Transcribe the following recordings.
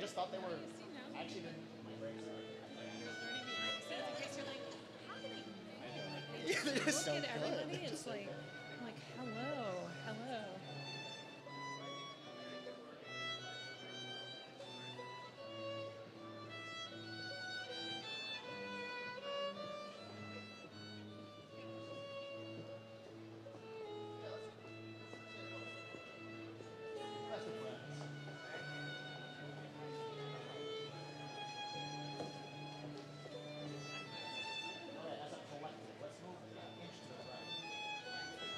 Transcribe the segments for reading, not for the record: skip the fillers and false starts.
just thought they were. You know, I actually didn't. My brakes are. you're learning behind the scenes in case you're like, how do they know? Like they Yeah, they're just just look so at good. everybody. They're It's just so like, good. I'm like, hello, hello. That's the friends. All right, as a collective, let's move an inch to the right.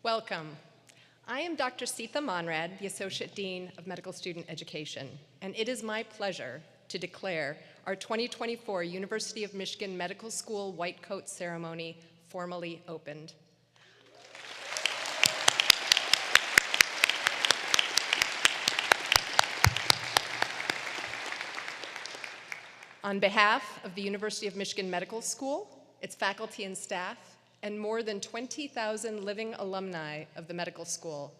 Welcome. I am Dr. Sitha Monrad, the Associate Dean of Medical Student Education, and it is my pleasure to declare our 2024 University of Michigan Medical School White Coat Ceremony formally opened. On behalf of the University of Michigan Medical School, its faculty and staff, and more than 20,000 living alumni of the medical school,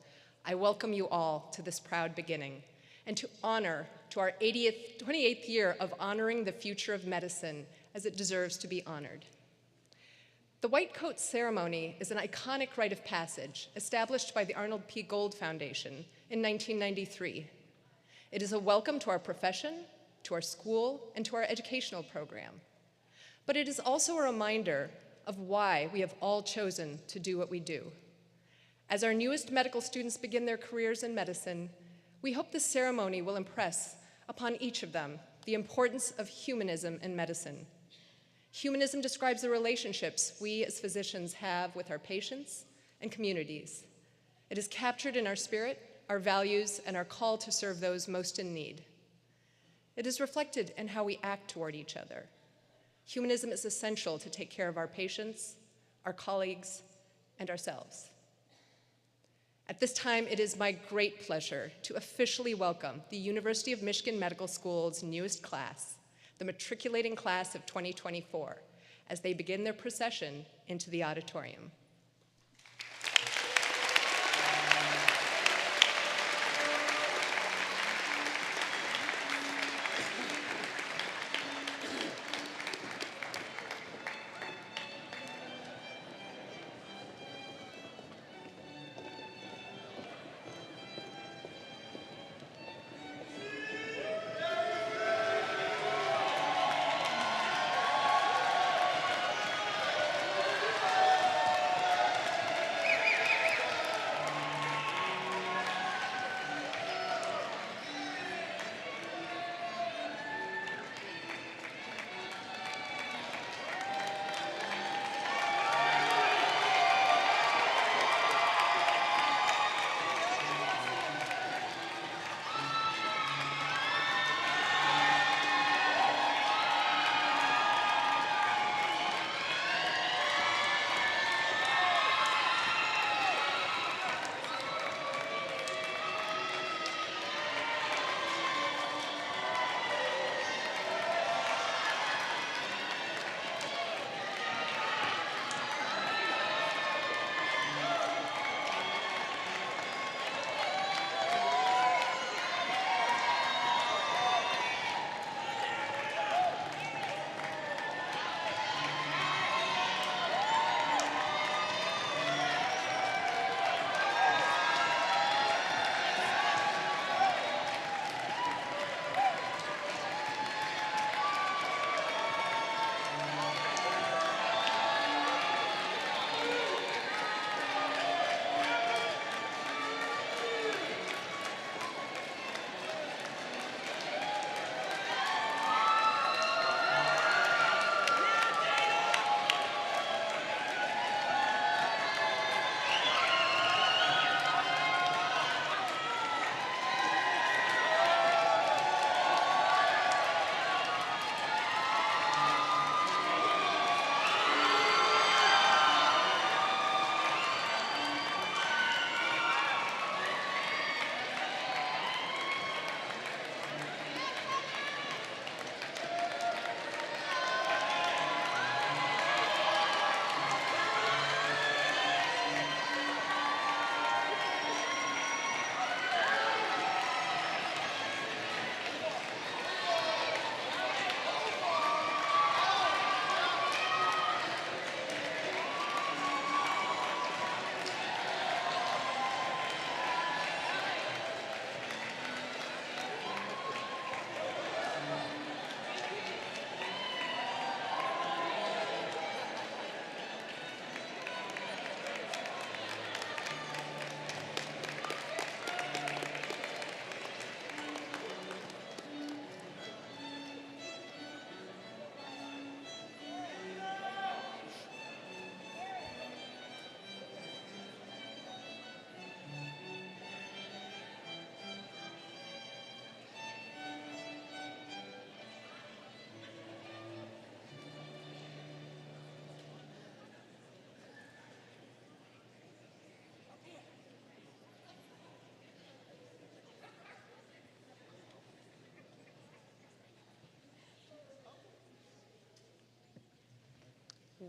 I welcome you all to this proud beginning and to our 28th year of honoring the future of medicine as it deserves to be honored. The White Coat Ceremony is an iconic rite of passage established by the Arnold P. Gold Foundation in 1993. It is a welcome to our profession, to our school, and to our educational program. But it is also a reminder of why we have all chosen to do what we do. As our newest medical students begin their careers in medicine, we hope this ceremony will impress upon each of them the importance of humanism in medicine. Humanism describes the relationships we as physicians have with our patients and communities. It is captured in our spirit, our values, and our call to serve those most in need. It is reflected in how we act toward each other. Humanism is essential to take care of our patients, our colleagues, and ourselves. At this time, it is my great pleasure to officially welcome the University of Michigan Medical School's newest class, the matriculating class of 2024, as they begin their procession into the auditorium.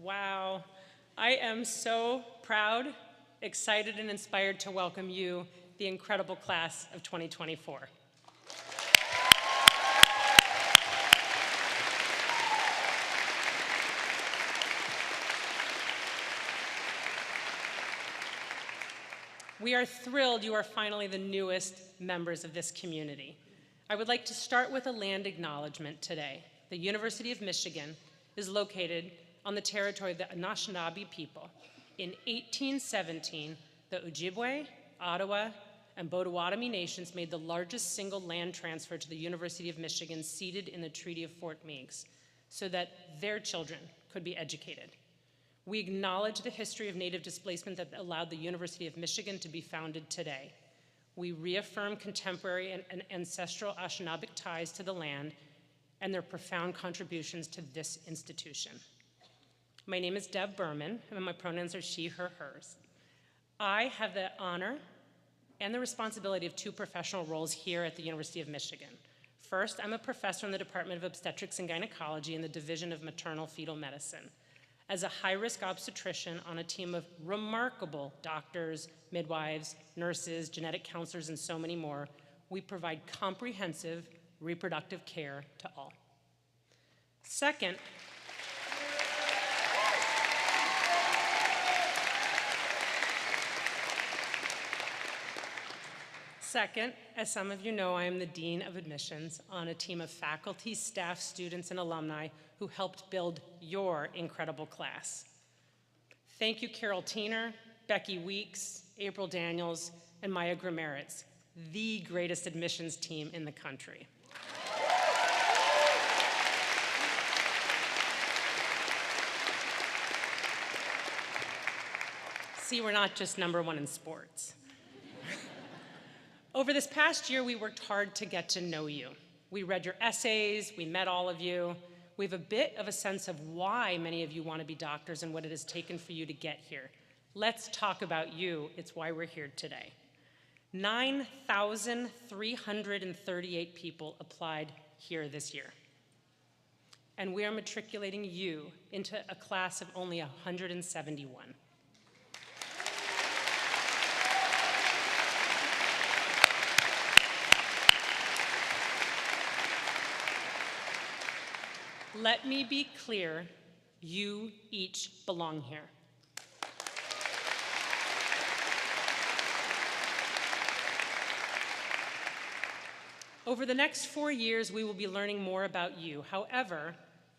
Wow. I am so proud, excited, and inspired to welcome you, the incredible class of 2024. We are thrilled you are finally the newest members of this community. I would like to start with a land acknowledgement today. The University of Michigan is located on the territory of the Anishinaabe people. In 1817, the Ojibwe, Ottawa, and Potawatomi nations made the largest single land transfer to the University of Michigan, seated in the Treaty of Fort Meigs, so that their children could be educated. We acknowledge the history of Native displacement that allowed the University of Michigan to be founded today. We reaffirm contemporary and ancestral Anishinaabeg ties to the land and their profound contributions to this institution. My name is Deb Berman, and my pronouns are she, her, hers. I have the honor and the responsibility of two professional roles here at the University of Michigan. First, I'm a professor in the Department of Obstetrics and Gynecology in the Division of Maternal Fetal Medicine. As a high-risk obstetrician on a team of remarkable doctors, midwives, nurses, genetic counselors, and so many more, we provide comprehensive reproductive care to all. Second, as some of you know, I am the Dean of Admissions on a team of faculty, staff, students, and alumni who helped build your incredible class. Thank you, Carol Tiener, Becky Weeks, April Daniels, and Maya Grimeritz, the greatest admissions team in the country. See, we're not just #1 in sports. Over this past year, we worked hard to get to know you. We read your essays, we met all of you. We have a bit of a sense of why many of you want to be doctors and what it has taken for you to get here. Let's talk about you. It's why we're here today. 9,338 people applied here this year. And we are matriculating you into a class of only 171. Let me be clear, you each belong here. Over the next 4 years, we will be learning more about you. However,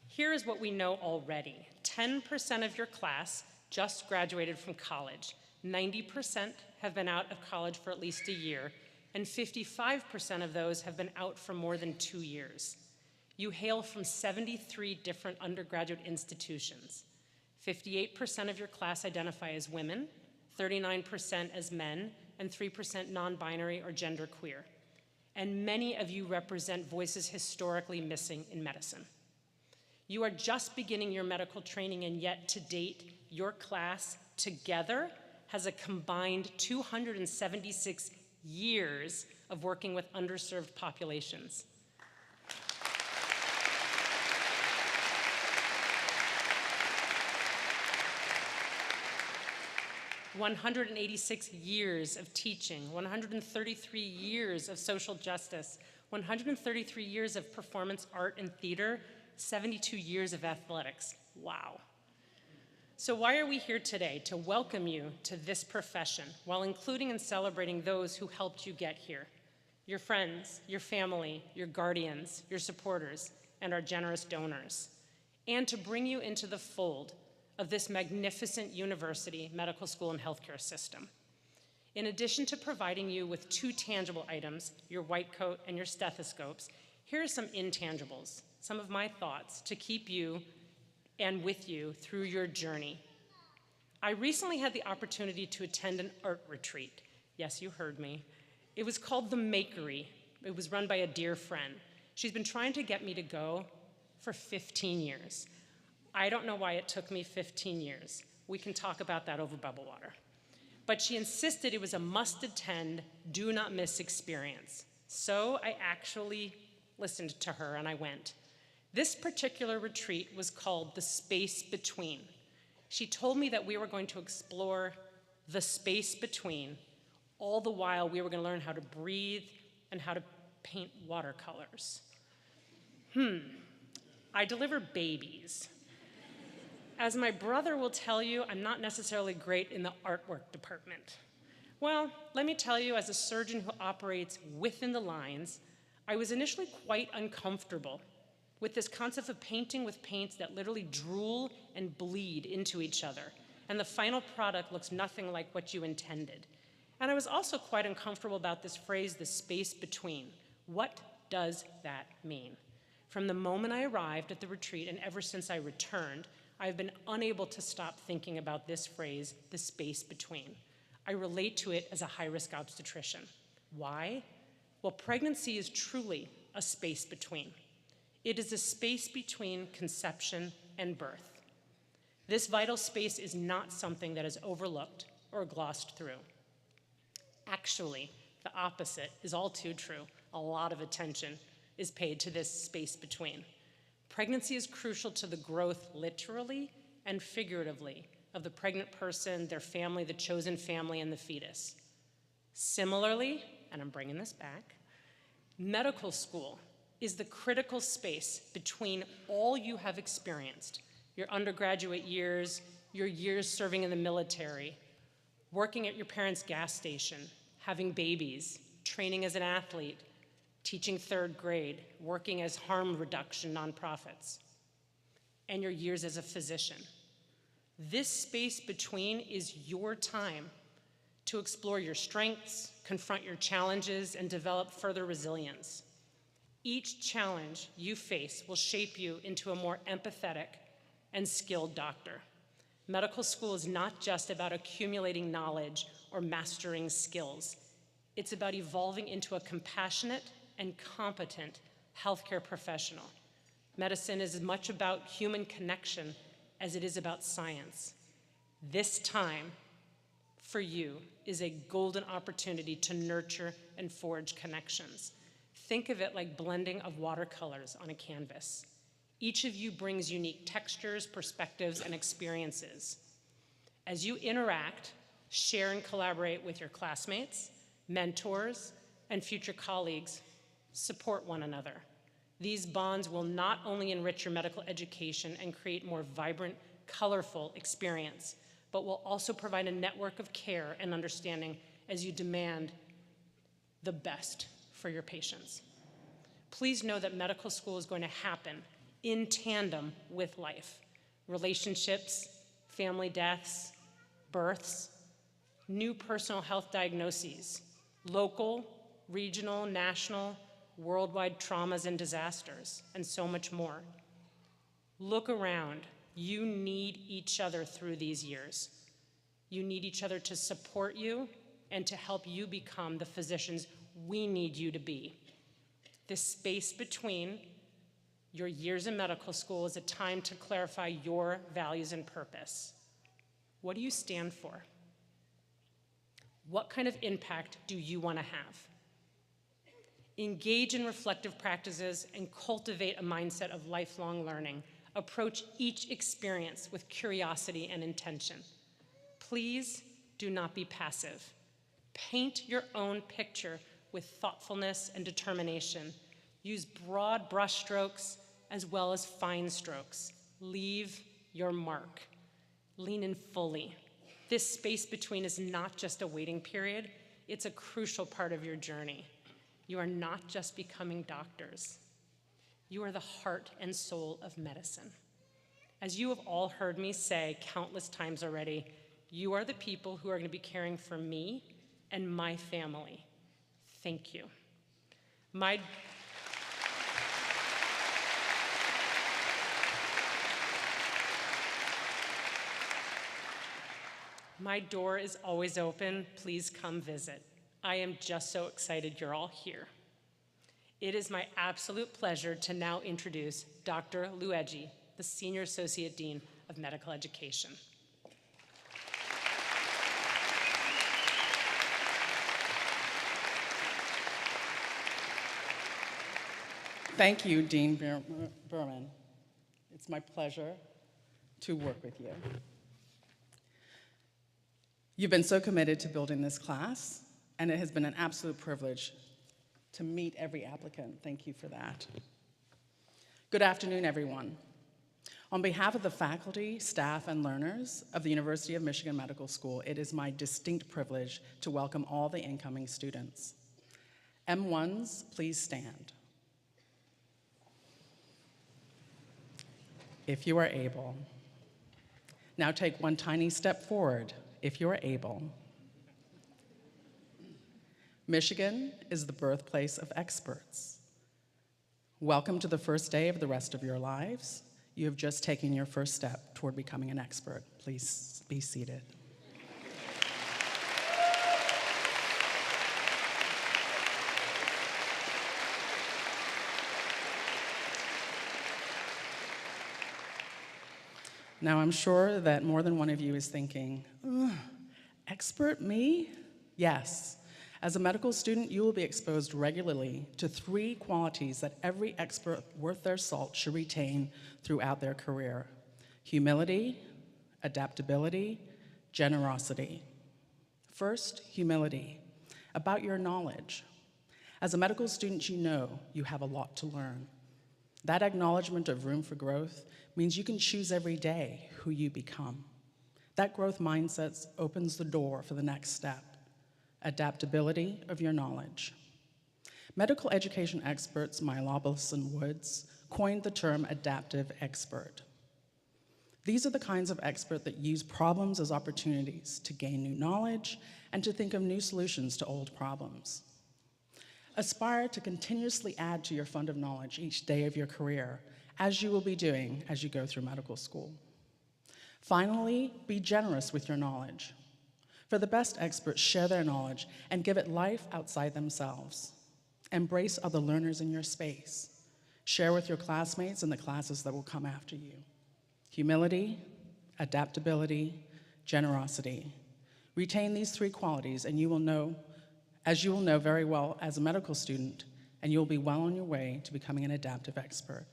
here is what we know already. 10% of your class just graduated from college. 90% have been out of college for at least a year, and 55% of those have been out for more than 2 years. You hail from 73 different undergraduate institutions. 58% of your class identify as women, 39% as men, and 3% non-binary or genderqueer. And many of you represent voices historically missing in medicine. You are just beginning your medical training, and yet to date, your class together has a combined 276 years of working with underserved populations. 186 years of teaching, 133 years of social justice, 133 years of performance art and theater, 72 years of athletics. Wow. So why are we here today? To welcome you to this profession while including and celebrating those who helped you get here. Your friends, your family, your guardians, your supporters, and our generous donors. And to bring you into the fold of this magnificent university, medical school, and healthcare system. In addition to providing you with 2 tangible items, your white coat and your stethoscopes, here are some intangibles, some of my thoughts to keep you and with you through your journey. I recently had the opportunity to attend an art retreat. Yes, you heard me. It was called The Makery. It was run by a dear friend. She's been trying to get me to go for 15 years. I don't know why it took me 15 years. We can talk about that over bubble water. But she insisted it was a must-attend, do-not-miss experience. So I actually listened to her and I went. This particular retreat was called The Space Between. She told me that we were going to explore the space between, all the while we were going to learn how to breathe and how to paint watercolors. I deliver babies. As my brother will tell you, I'm not necessarily great in the artwork department. Well, let me tell you, as a surgeon who operates within the lines, I was initially quite uncomfortable with this concept of painting with paints that literally drool and bleed into each other, and the final product looks nothing like what you intended. And I was also quite uncomfortable about this phrase, the space between. What does that mean? From the moment I arrived at the retreat and ever since I returned, I've been unable to stop thinking about this phrase, the space between. I relate to it as a high-risk obstetrician. Why? Well, pregnancy is truly a space between. It is a space between conception and birth. This vital space is not something that is overlooked or glossed through. Actually, the opposite is all too true. A lot of attention is paid to this space between. Pregnancy is crucial to the growth, literally and figuratively, of the pregnant person, their family, the chosen family, and the fetus. Similarly, and I'm bringing this back, medical school is the critical space between all you have experienced, your undergraduate years, your years serving in the military, working at your parents' gas station, having babies, training as an athlete, teaching third grade, working as harm reduction nonprofits, and your years as a physician. This space between is your time to explore your strengths, confront your challenges, and develop further resilience. Each challenge you face will shape you into a more empathetic and skilled doctor. Medical school is not just about accumulating knowledge or mastering skills. It's about evolving into a compassionate and competent healthcare professional. Medicine is as much about human connection as it is about science. This time for you is a golden opportunity to nurture and forge connections. Think of it like blending of watercolors on a canvas. Each of you brings unique textures, perspectives, and experiences. As you interact, share and collaborate with your classmates, mentors, and future colleagues, support one another. These bonds will not only enrich your medical education and create more vibrant, colorful experience, but will also provide a network of care and understanding as you demand the best for your patients. Please know that medical school is going to happen in tandem with life. Relationships, family deaths, births, new personal health diagnoses, local, regional, national, worldwide traumas and disasters, and so much more. Look around. You need each other through these years. You need each other to support you and to help you become the physicians we need you to be. This space between your years in medical school is a time to clarify your values and purpose. What do you stand for? What kind of impact do you want to have? Engage in reflective practices and cultivate a mindset of lifelong learning. Approach each experience with curiosity and intention. Please do not be passive. Paint your own picture with thoughtfulness and determination. Use broad brushstrokes as well as fine strokes. Leave your mark. Lean in fully. This space between is not just a waiting period, it's a crucial part of your journey. You are not just becoming doctors. You are the heart and soul of medicine. As you have all heard me say countless times already, you are the people who are going to be caring for me and my family. Thank you. My door is always open. Please come visit. I am just so excited you're all here. It is my absolute pleasure to now introduce Dr. Luigi, the Senior Associate Dean of Medical Education. Thank you, Dean Berman. It's my pleasure to work with you. You've been so committed to building this class, and it has been an absolute privilege to meet every applicant. Thank you for that. Good afternoon, everyone. On behalf of the faculty, staff, and learners of the University of Michigan Medical School, it is my distinct privilege to welcome all the incoming students. M1s, please stand. If you are able. Now take one tiny step forward, if you are able. Michigan is the birthplace of experts. Welcome to the first day of the rest of your lives. You have just taken your first step toward becoming an expert. Please be seated. Now, I'm sure that more than one of you is thinking, expert me? Yes. As a medical student, you will be exposed regularly to 3 qualities that every expert worth their salt should retain throughout their career: humility, adaptability, generosity. First, humility, about your knowledge. As a medical student, you know you have a lot to learn. That acknowledgement of room for growth means you can choose every day who you become. That growth mindset opens the door for the next step: adaptability of your knowledge. Medical education experts Mylobulis and Woods coined the term adaptive expert. These are the kinds of expert that use problems as opportunities to gain new knowledge and to think of new solutions to old problems. Aspire to continuously add to your fund of knowledge each day of your career, as you will be doing as you go through medical school. Finally, be generous with your knowledge. For the best experts, share their knowledge and give it life outside themselves. Embrace other learners in your space. Share with your classmates and the classes that will come after you. Humility, adaptability, generosity. Retain these 3 qualities and you will know very well as a medical student, and you will be well on your way to becoming an adaptive expert.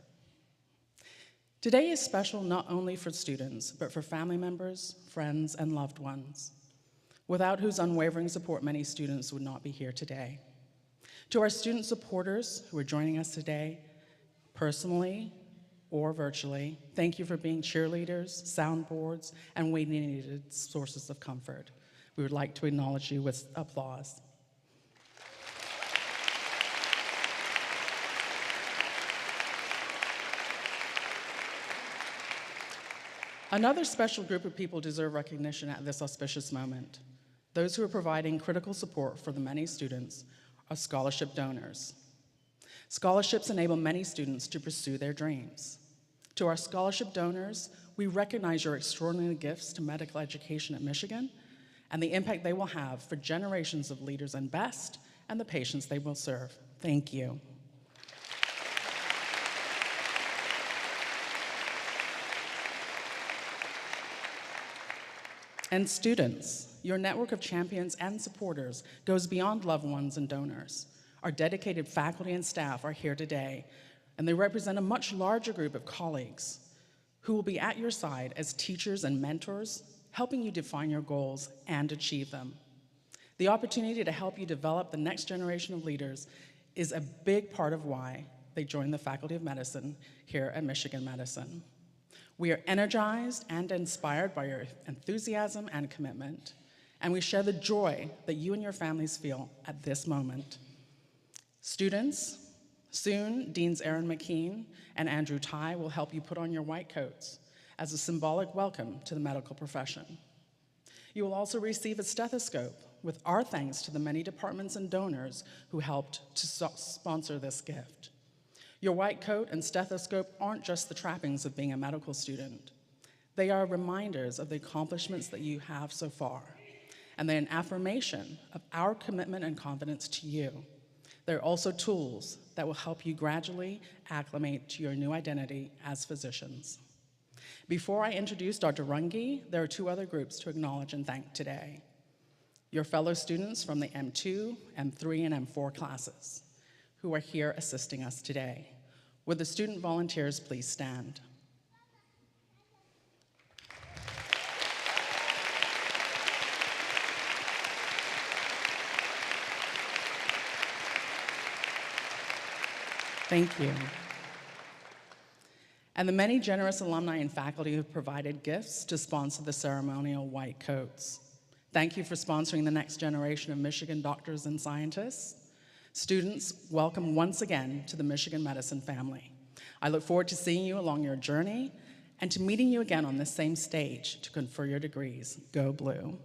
Today is special not only for students, but for family members, friends, and loved ones, without whose unwavering support many students would not be here today. To our student supporters who are joining us today, personally or virtually, thank you for being cheerleaders, soundboards, and we-needed sources of comfort. We would like to acknowledge you with applause. Another special group of people deserve recognition at this auspicious moment. Those who are providing critical support for the many students are scholarship donors. Scholarships enable many students to pursue their dreams. To our scholarship donors, we recognize your extraordinary gifts to medical education at Michigan and the impact they will have for generations of leaders and best and the patients they will serve. Thank you. And students, your network of champions and supporters goes beyond loved ones and donors. Our dedicated faculty and staff are here today, and they represent a much larger group of colleagues who will be at your side as teachers and mentors, helping you define your goals and achieve them. The opportunity to help you develop the next generation of leaders is a big part of why they joined the Faculty of Medicine here at Michigan Medicine. We are energized and inspired by your enthusiasm and commitment, and we share the joy that you and your families feel at this moment. Students, soon Deans Aaron McKean and Andrew Ty will help you put on your white coats as a symbolic welcome to the medical profession. You will also receive a stethoscope with our thanks to the many departments and donors who helped to sponsor this gift. Your white coat and stethoscope aren't just the trappings of being a medical student. They are reminders of the accomplishments that you have so far, and they're an affirmation of our commitment and confidence to you. They're also tools that will help you gradually acclimate to your new identity as physicians. Before I introduce Dr. Runge, there are 2 other groups to acknowledge and thank today. Your fellow students from the M2, M3, and M4 classes who are here assisting us today. Would the student volunteers please stand? Thank you. And the many generous alumni and faculty who provided gifts to sponsor the ceremonial white coats. Thank you for sponsoring the next generation of Michigan doctors and scientists. Students, welcome once again to the Michigan Medicine family. I look forward to seeing you along your journey and to meeting you again on this same stage to confer your degrees. Go Blue.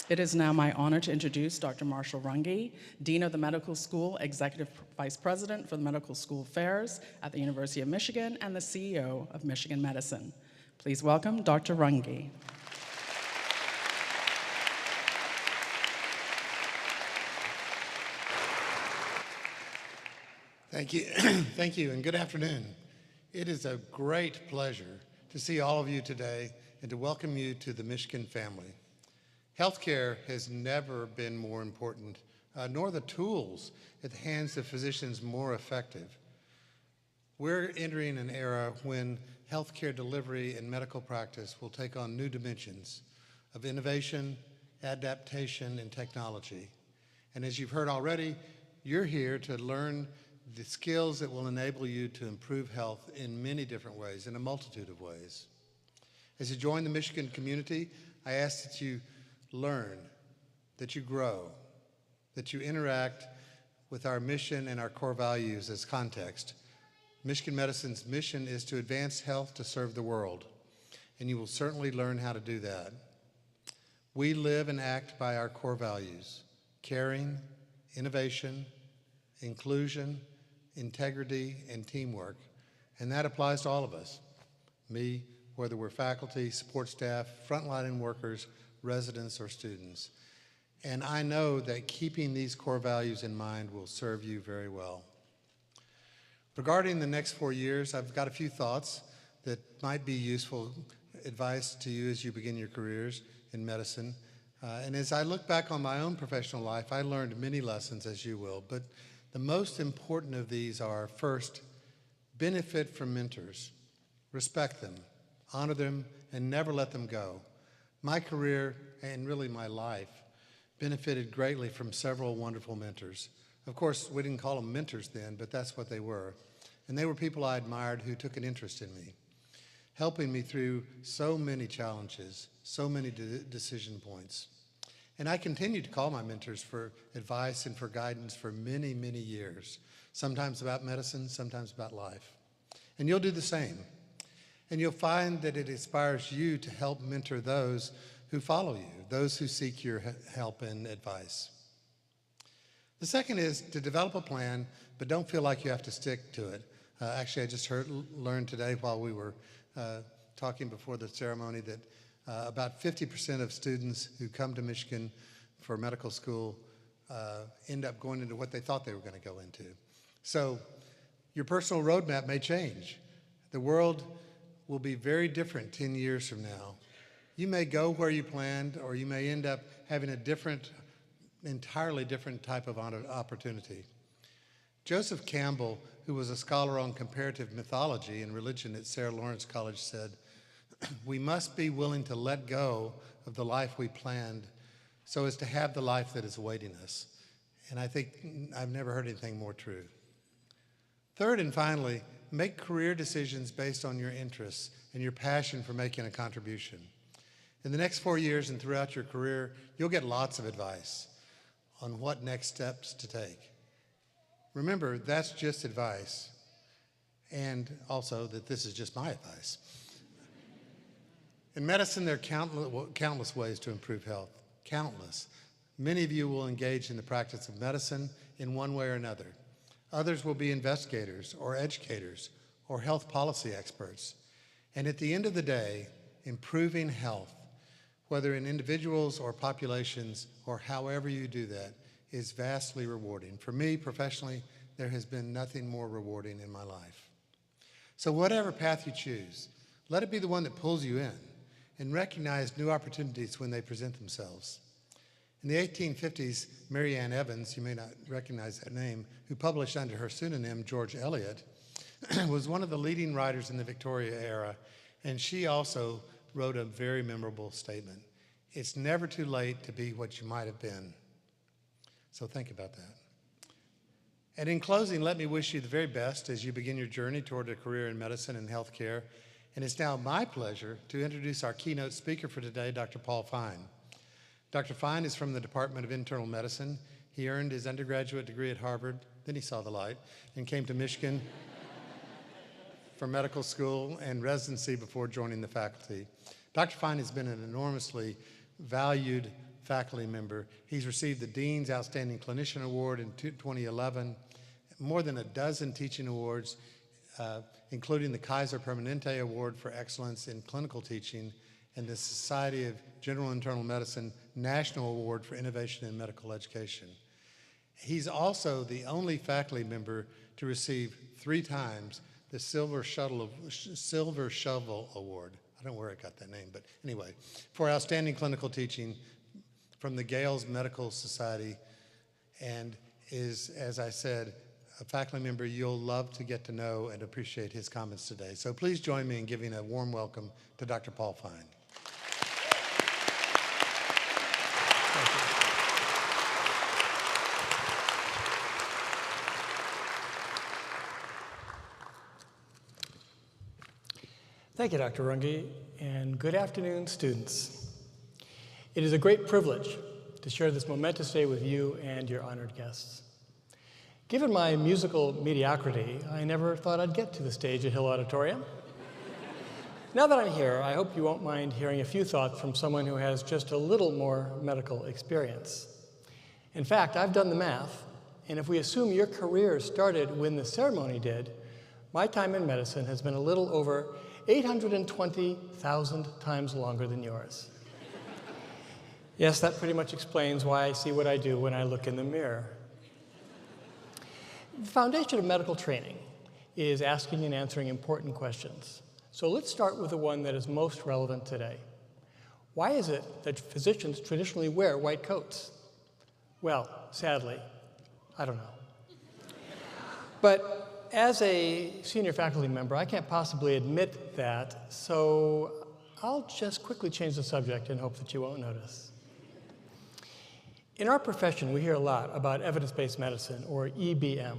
It is now my honor to introduce Dr. Marshall Runge, Dean of the Medical School, Executive Vice President for the Medical School Affairs at the University of Michigan, and the CEO of Michigan Medicine. Please welcome Dr. Runge. Thank you. Thank you, and good afternoon. It is a great pleasure to see all of you today and to welcome you to the Michigan family. Healthcare has never been more important, nor the tools at the hands of physicians more effective. We're entering an era when healthcare delivery and medical practice will take on new dimensions of innovation, adaptation, and technology. And as you've heard already, you're here to learn the skills that will enable you to improve health in many different ways, in a multitude of ways. As you join the Michigan community, I ask that you learn, that you grow, that you interact with our mission and our core values as context. Michigan Medicine's mission is to advance health to serve the world, and you will certainly learn how to do that. We live and act by our core values: caring, innovation, inclusion, integrity, and teamwork. And that applies to all of us. Me, whether we're faculty, support staff, frontline workers, residents, or students. And I know that keeping these core values in mind will serve you very well. Regarding the next 4 years, I've got a few thoughts that might be useful advice to you as you begin your careers in medicine. And as I look back on my own professional life, I learned many lessons, as you will, but the most important of these are, first, benefit from mentors. Respect them, honor them, and never let them go. My career, and really my life, benefited greatly from several wonderful mentors. Of course, we didn't call them mentors then, but that's what they were. And they were people I admired who took an interest in me, helping me through so many challenges, so many decision points. And I continue to call my mentors for advice and for guidance for many, many years, sometimes about medicine, sometimes about life. And you'll do the same. And you'll find that it inspires you to help mentor those who follow you, those who seek your help and advice. The second is to develop a plan, but don't feel like you have to stick to it. Actually, I just learned today while we were talking before the ceremony that about 50% of students who come to Michigan for medical school end up going into what they thought they were going to go into. So your personal roadmap may change. The world will be very different 10 years from now. You may go where you planned, or you may end up having a different, entirely different type of opportunity. Joseph Campbell, who was a scholar on comparative mythology and religion at Sarah Lawrence College, said, "We must be willing to let go of the life we planned so as to have the life that is awaiting us." And I think I've never heard anything more true. Third and finally, make career decisions based on your interests and your passion for making a contribution. In the next 4 years and throughout your career, you'll get lots of advice on what next steps to take. Remember, that's just advice, and also that this is just my advice. In medicine, there are countless ways to improve health, countless. Many of you will engage in the practice of medicine in one way or another. Others will be investigators or educators or health policy experts. And at the end of the day, improving health, whether in individuals or populations or however you do that, is vastly rewarding. For me, professionally, there has been nothing more rewarding in my life. So whatever path you choose, let it be the one that pulls you in, and recognize new opportunities when they present themselves. In the 1850s, Mary Ann Evans, you may not recognize that name, who published under her pseudonym George Eliot, was one of the leading writers in the Victoria era, and she also wrote a very memorable statement. It's never too late to be what you might have been. So think about that. And in closing, let me wish you the very best as you begin your journey toward a career in medicine and healthcare. And it's now my pleasure to introduce our keynote speaker for today, Dr. Paul Fine. Dr. Fine is from the Department of Internal Medicine. He earned his undergraduate degree at Harvard, then he saw the light, and came to Michigan for medical school and residency before joining the faculty. Dr. Fine has been an enormously valued faculty member. He's received the Dean's Outstanding Clinician Award in 2011, more than a dozen teaching awards, including the Kaiser Permanente Award for Excellence in Clinical Teaching and the Society of General Internal Medicine National Award for Innovation in Medical Education. He's also the only faculty member to receive 3 times the Silver Shovel Award. I don't know where I got that name, but anyway, for outstanding clinical teaching from the Gales Medical Society, and is, as I said, a faculty member you'll love to get to know and appreciate his comments today. So please join me in giving a warm welcome to Dr. Paul Fine. Thank you, Dr. Runge, and good afternoon, students. It is a great privilege to share this momentous day with you and your honored guests. Given my musical mediocrity, I never thought I'd get to the stage at Hill Auditorium. Now that I'm here, I hope you won't mind hearing a few thoughts from someone who has just a little more medical experience. In fact, I've done the math, and if we assume your career started when the ceremony did, my time in medicine has been a little over 820,000 times longer than yours. Yes, that pretty much explains why I see what I do when I look in the mirror. The foundation of medical training is asking and answering important questions. So let's start with the one that is most relevant today. Why is it that physicians traditionally wear white coats? Well, sadly, I don't know. But as a senior faculty member, I can't possibly admit that, so I'll just quickly change the subject and hope that you won't notice. In our profession, we hear a lot about evidence-based medicine, or EBM.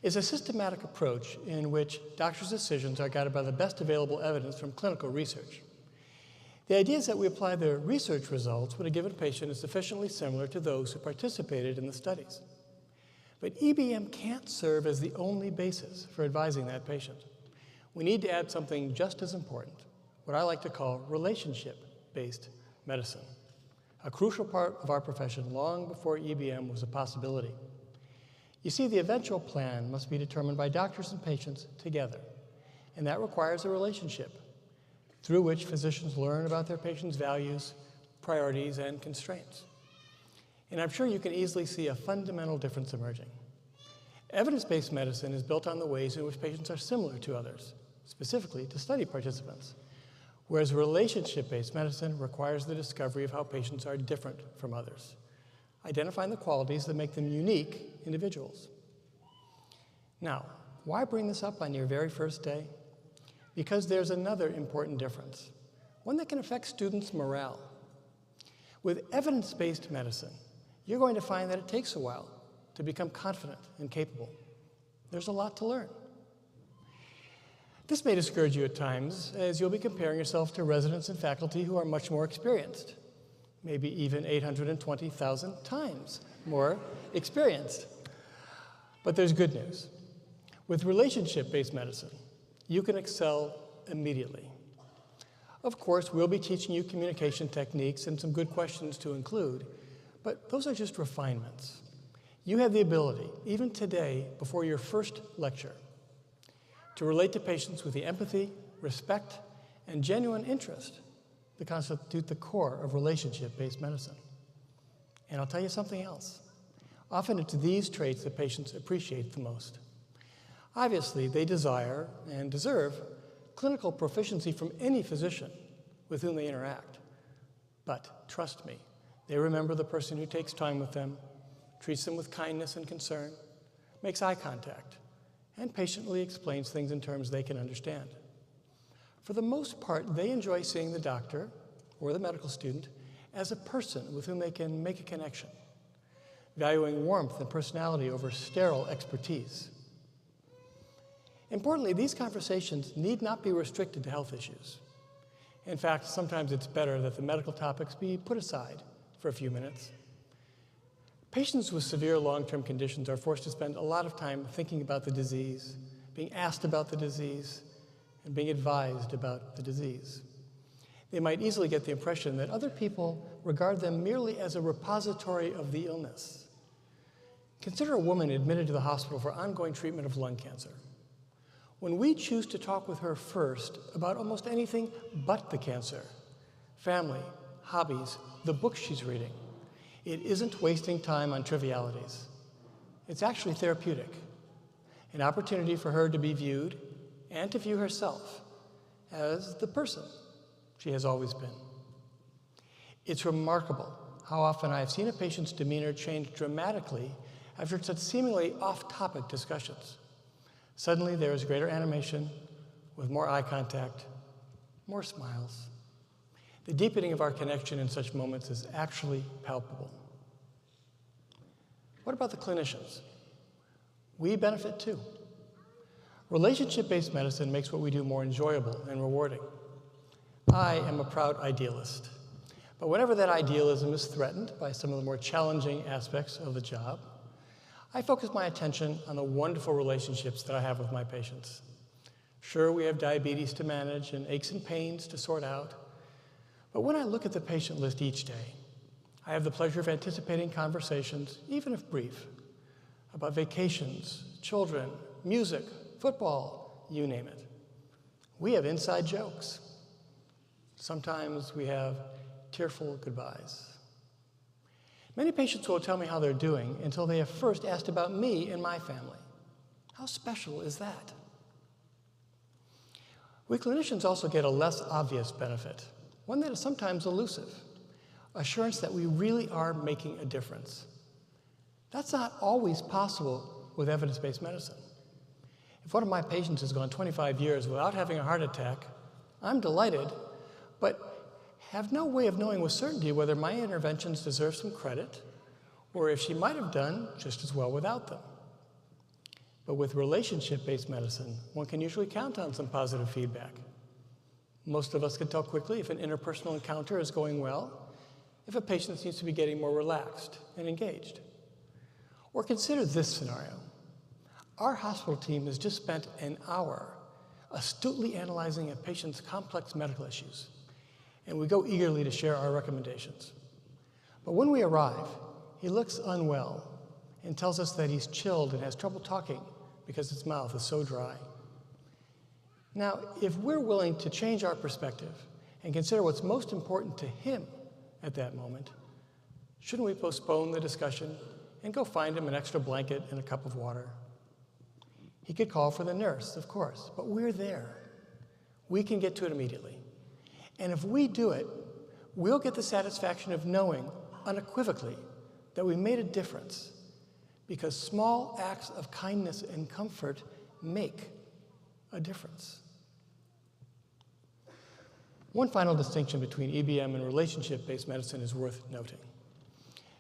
It's a systematic approach in which doctors' decisions are guided by the best available evidence from clinical research. The idea is that we apply the research results when a given patient is sufficiently similar to those who participated in the studies. But EBM can't serve as the only basis for advising that patient. We need to add something just as important, what I like to call relationship-based medicine, a crucial part of our profession long before EBM was a possibility. You see, the eventual plan must be determined by doctors and patients together, and that requires a relationship through which physicians learn about their patients' values, priorities, and constraints. And I'm sure you can easily see a fundamental difference emerging. Evidence-based medicine is built on the ways in which patients are similar to others, specifically to study participants, whereas relationship-based medicine requires the discovery of how patients are different from others, identifying the qualities that make them unique individuals. Now, why bring this up on your very first day? Because there's another important difference, one that can affect students' morale. With evidence-based medicine, you're going to find that it takes a while to become confident and capable. There's a lot to learn. This may discourage you at times, as you'll be comparing yourself to residents and faculty who are much more experienced, maybe even 820,000 times more experienced. But there's good news. With relationship-based medicine, you can excel immediately. Of course, we'll be teaching you communication techniques and some good questions to include, but those are just refinements. You have the ability, even today, before your first lecture, to relate to patients with the empathy, respect, and genuine interest that constitute the core of relationship-based medicine. And I'll tell you something else. Often it's these traits that patients appreciate the most. Obviously, they desire and deserve clinical proficiency from any physician with whom they interact. But trust me, they remember the person who takes time with them, treats them with kindness and concern, makes eye contact, and patiently explains things in terms they can understand. For the most part, they enjoy seeing the doctor or the medical student as a person with whom they can make a connection, valuing warmth and personality over sterile expertise. Importantly, these conversations need not be restricted to health issues. In fact, sometimes it's better that the medical topics be put aside for a few minutes. Patients with severe long-term conditions are forced to spend a lot of time thinking about the disease, being asked about the disease, and being advised about the disease. They might easily get the impression that other people regard them merely as a repository of the illness. Consider a woman admitted to the hospital for ongoing treatment of lung cancer. When we choose to talk with her first about almost anything but the cancer, family, hobbies, the books she's reading, it isn't wasting time on trivialities. It's actually therapeutic, an opportunity for her to be viewed and to view herself as the person she has always been. It's remarkable how often I have seen a patient's demeanor change dramatically after such seemingly off-topic discussions. Suddenly, there is greater animation with more eye contact, more smiles. The deepening of our connection in such moments is actually palpable. What about the clinicians? We benefit too. Relationship-based medicine makes what we do more enjoyable and rewarding. I am a proud idealist, but whenever that idealism is threatened by some of the more challenging aspects of the job, I focus my attention on the wonderful relationships that I have with my patients. Sure, we have diabetes to manage and aches and pains to sort out, but when I look at the patient list each day, I have the pleasure of anticipating conversations, even if brief, about vacations, children, music, football, you name it. We have inside jokes. Sometimes we have tearful goodbyes. Many patients will tell me how they're doing until they have first asked about me and my family. How special is that? We clinicians also get a less obvious benefit, one that is sometimes elusive, assurance that we really are making a difference. That's not always possible with evidence-based medicine. If one of my patients has gone 25 years without having a heart attack, I'm delighted, but have no way of knowing with certainty whether my interventions deserve some credit or if she might have done just as well without them. But with relationship-based medicine, one can usually count on some positive feedback. Most of us can tell quickly if an interpersonal encounter is going well, if a patient seems to be getting more relaxed and engaged. Or consider this scenario. Our hospital team has just spent an hour astutely analyzing a patient's complex medical issues, and we go eagerly to share our recommendations. But when we arrive, he looks unwell and tells us that he's chilled and has trouble talking because his mouth is so dry. Now, if we're willing to change our perspective and consider what's most important to him at that moment, shouldn't we postpone the discussion and go find him an extra blanket and a cup of water? He could call for the nurse, of course, but we're there. We can get to it immediately. And if we do it, we'll get the satisfaction of knowing unequivocally that we made a difference, because small acts of kindness and comfort make a difference. One final distinction between EBM and relationship-based medicine is worth noting.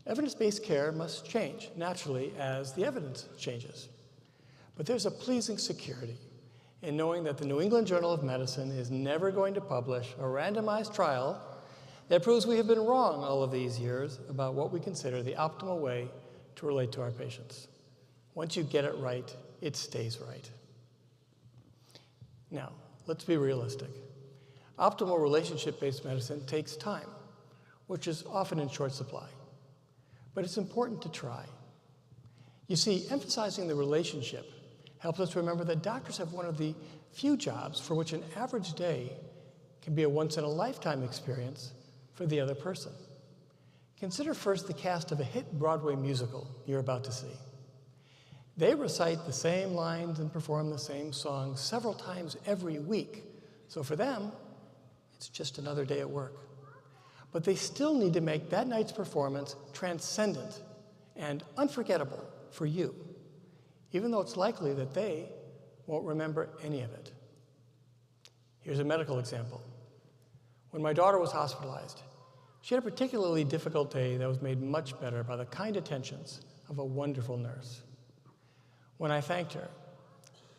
Evidence-based care must change naturally as the evidence changes. But there's a pleasing security in knowing that the New England Journal of Medicine is never going to publish a randomized trial that proves we have been wrong all of these years about what we consider the optimal way to relate to our patients. Once you get it right, it stays right. Now, let's be realistic. Optimal relationship-based medicine takes time, which is often in short supply. But it's important to try. You see, emphasizing the relationship helps us remember that doctors have one of the few jobs for which an average day can be a once-in-a-lifetime experience for the other person. Consider first the cast of a hit Broadway musical you're about to see. They recite the same lines and perform the same songs several times every week, so for them, it's just another day at work. But they still need to make that night's performance transcendent and unforgettable for you, even though it's likely that they won't remember any of it. Here's a medical example. When my daughter was hospitalized, she had a particularly difficult day that was made much better by the kind attentions of a wonderful nurse. When I thanked her,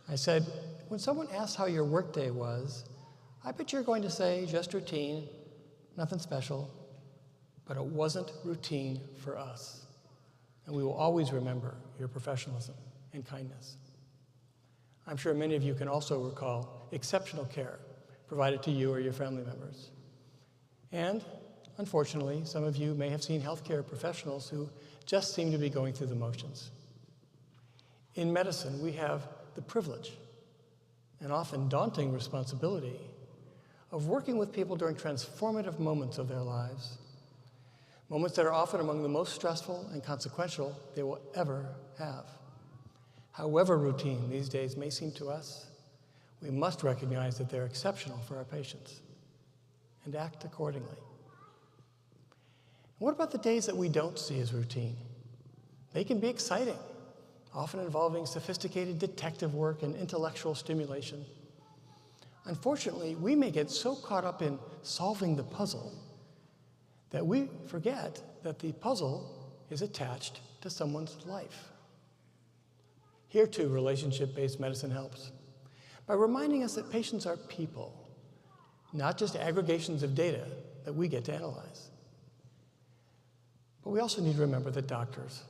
I said, when someone asks how your workday was, I bet you're going to say just routine, nothing special, but it wasn't routine for us. And we will always remember your professionalism and kindness. I'm sure many of you can also recall exceptional care provided to you or your family members. And unfortunately, some of you may have seen healthcare professionals who just seem to be going through the motions. In medicine, we have the privilege and often daunting responsibility of working with people during transformative moments of their lives, moments that are often among the most stressful and consequential they will ever have. However routine these days may seem to us, we must recognize that they're exceptional for our patients and act accordingly. What about the days that we don't see as routine? They can be exciting, often involving sophisticated detective work and intellectual stimulation. Unfortunately, we may get so caught up in solving the puzzle that we forget that the puzzle is attached to someone's life. Here too, relationship-based medicine helps by reminding us that patients are people, not just aggregations of data that we get to analyze. But we also need to remember that doctors,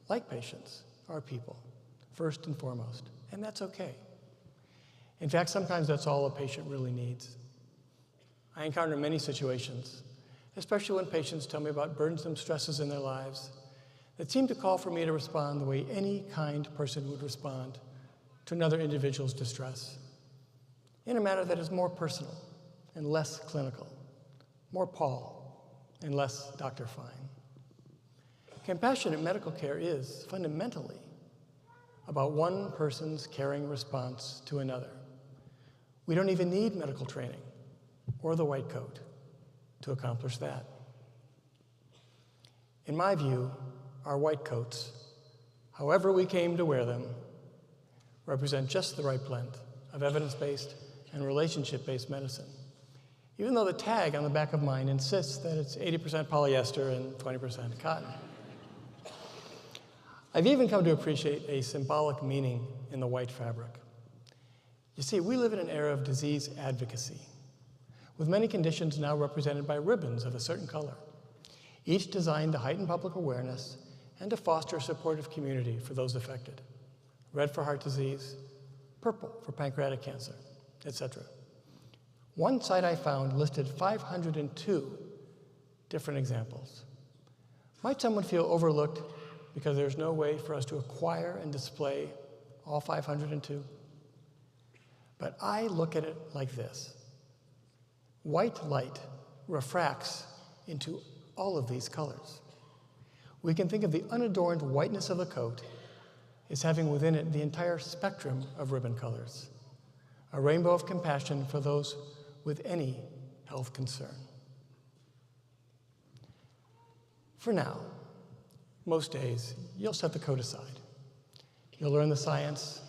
like patients, are people, first and foremost, and that's okay. In fact, sometimes that's all a patient really needs. I encounter many situations, especially when patients tell me about burdensome stresses in their lives that seem to call for me to respond the way any kind person would respond to another individual's distress, in a manner that is more personal and less clinical, more Paul and less Dr. Fine. Compassionate medical care is fundamentally about one person's caring response to another. We don't even need medical training or the white coat to accomplish that. In my view, our white coats, however we came to wear them, represent just the right blend of evidence-based and relationship-based medicine, even though the tag on the back of mine insists that it's 80% polyester and 20% cotton. I've even come to appreciate a symbolic meaning in the white fabric. You see, we live in an era of disease advocacy, with many conditions now represented by ribbons of a certain color, each designed to heighten public awareness and to foster a supportive community for those affected. Red for heart disease, purple for pancreatic cancer, etc. One site I found listed 502 different examples. Might someone feel overlooked because there's no way for us to acquire and display all 502? But I look at it like this. White light refracts into all of these colors. We can think of the unadorned whiteness of a coat as having within it the entire spectrum of ribbon colors, a rainbow of compassion for those with any health concern. For now, most days, you'll set the coat aside. You'll learn the science.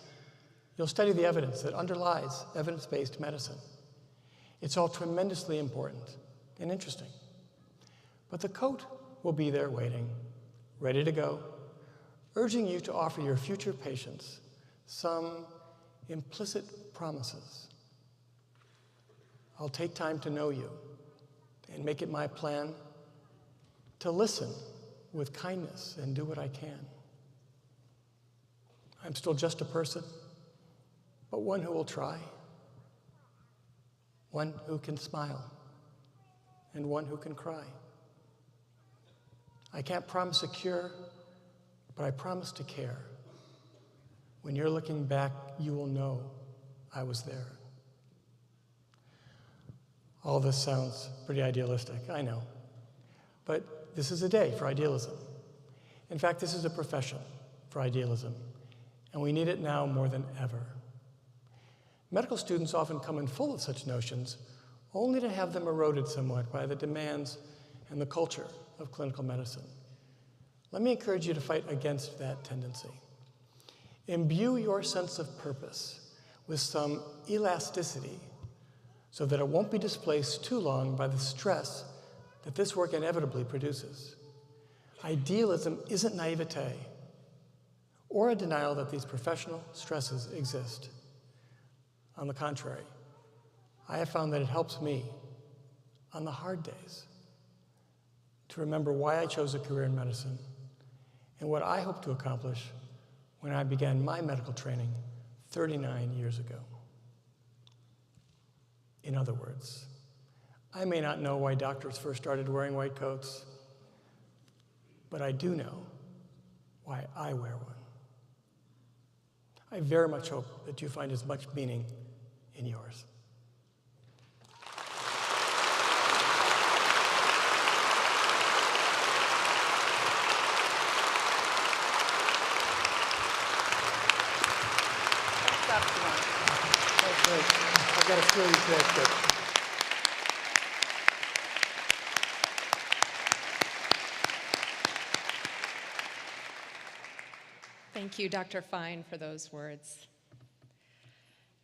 You'll study the evidence that underlies evidence-based medicine. It's all tremendously important and interesting. But the coat will be there waiting, ready to go, urging you to offer your future patients some implicit promises. I'll take time to know you and make it my plan to listen with kindness and do what I can. I'm still just a person, but one who will try, one who can smile, and one who can cry. I can't promise a cure, but I promise to care. When you're looking back, you will know I was there. All this sounds pretty idealistic, I know. But this is a day for idealism. In fact, this is a profession for idealism, and we need it now more than ever. Medical students often come in full of such notions, only to have them eroded somewhat by the demands and the culture of clinical medicine. Let me encourage you to fight against that tendency. Imbue your sense of purpose with some elasticity so that it won't be displaced too long by the stress that this work inevitably produces. Idealism isn't naivete or a denial that these professional stresses exist. On the contrary, I have found that it helps me on the hard days to remember why I chose a career in medicine and what I hope to accomplish when I began my medical training 39 years ago. In other words, I may not know why doctors first started wearing white coats, but I do know why I wear one. I very much hope that you find as much meaning in yours. Oh, great. I've got a serious transcript. Thank you, Dr. Fine, for those words.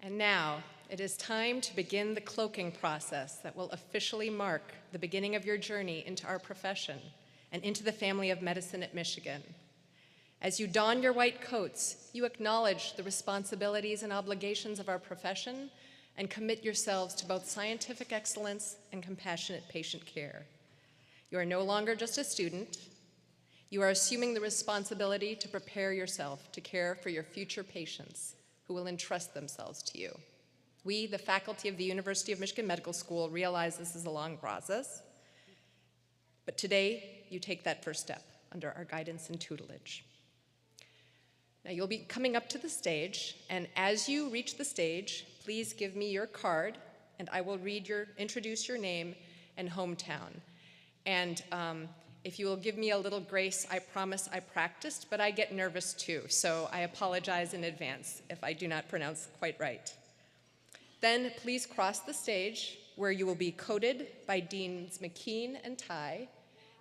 And now, it is time to begin the cloaking process that will officially mark the beginning of your journey into our profession and into the family of medicine at Michigan. As you don your white coats, you acknowledge the responsibilities and obligations of our profession and commit yourselves to both scientific excellence and compassionate patient care. You are no longer just a student. You are assuming the responsibility to prepare yourself to care for your future patients who will entrust themselves to you. We, the faculty of the University of Michigan Medical School, realize this is a long process, but today you take that first step under our guidance and tutelage. Now you'll be coming up to the stage, and as you reach the stage, please give me your card, and I will introduce your name and hometown. And if you will give me a little grace, I promise I practiced, but I get nervous too, so I apologize in advance if I do not pronounce quite right. Then please cross the stage, where you will be coated by Deans McKean and Ty.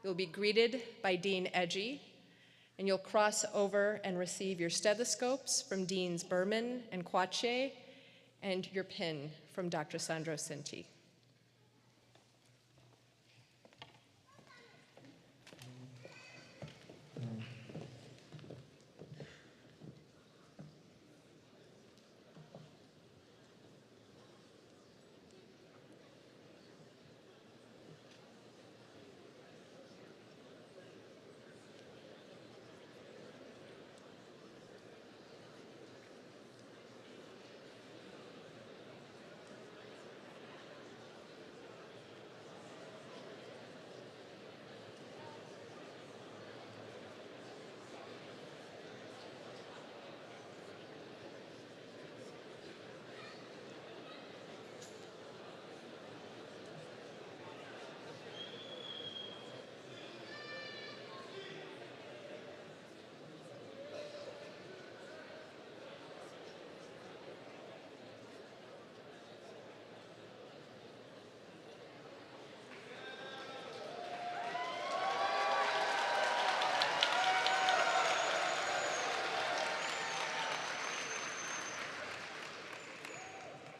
You'll be greeted by Dean Edgy, and you'll cross over and receive your stethoscopes from Deans Berman and Quache, and your pin from Dr. Sandro Cinti.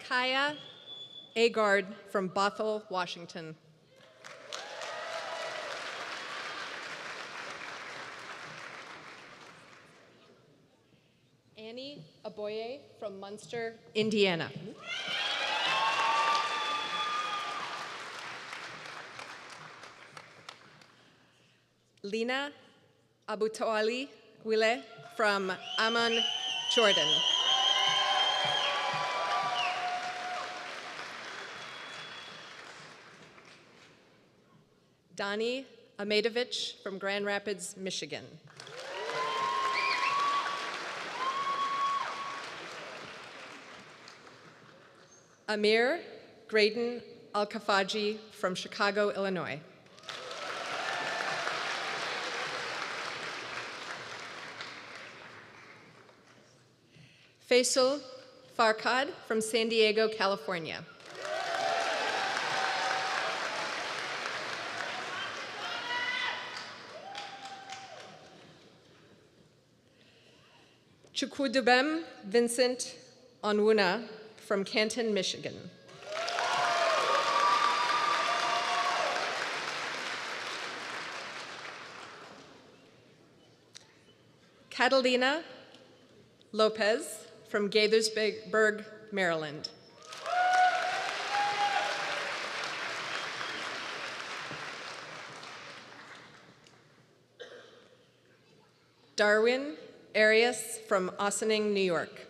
Kaya Agard from Bothell, Washington. Annie Aboye from Munster, Indiana. Lina Abutawali Wile from Amman, Jordan. Dani Amedovich from Grand Rapids, Michigan. Amir Graydon Al-Kafaji from Chicago, Illinois. Faisal Farkad from San Diego, California. Chukwudubem Vincent Onwuna from Canton, Michigan. Catalina Lopez from Gaithersburg, Maryland. Darwin Arias from Ossining, New York.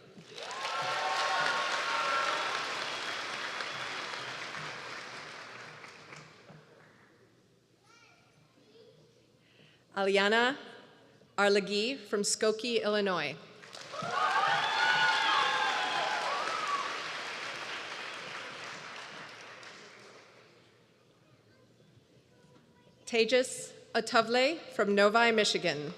Aliana Arlegui from Skokie, Illinois. Tejas Atavle from Novi, Michigan.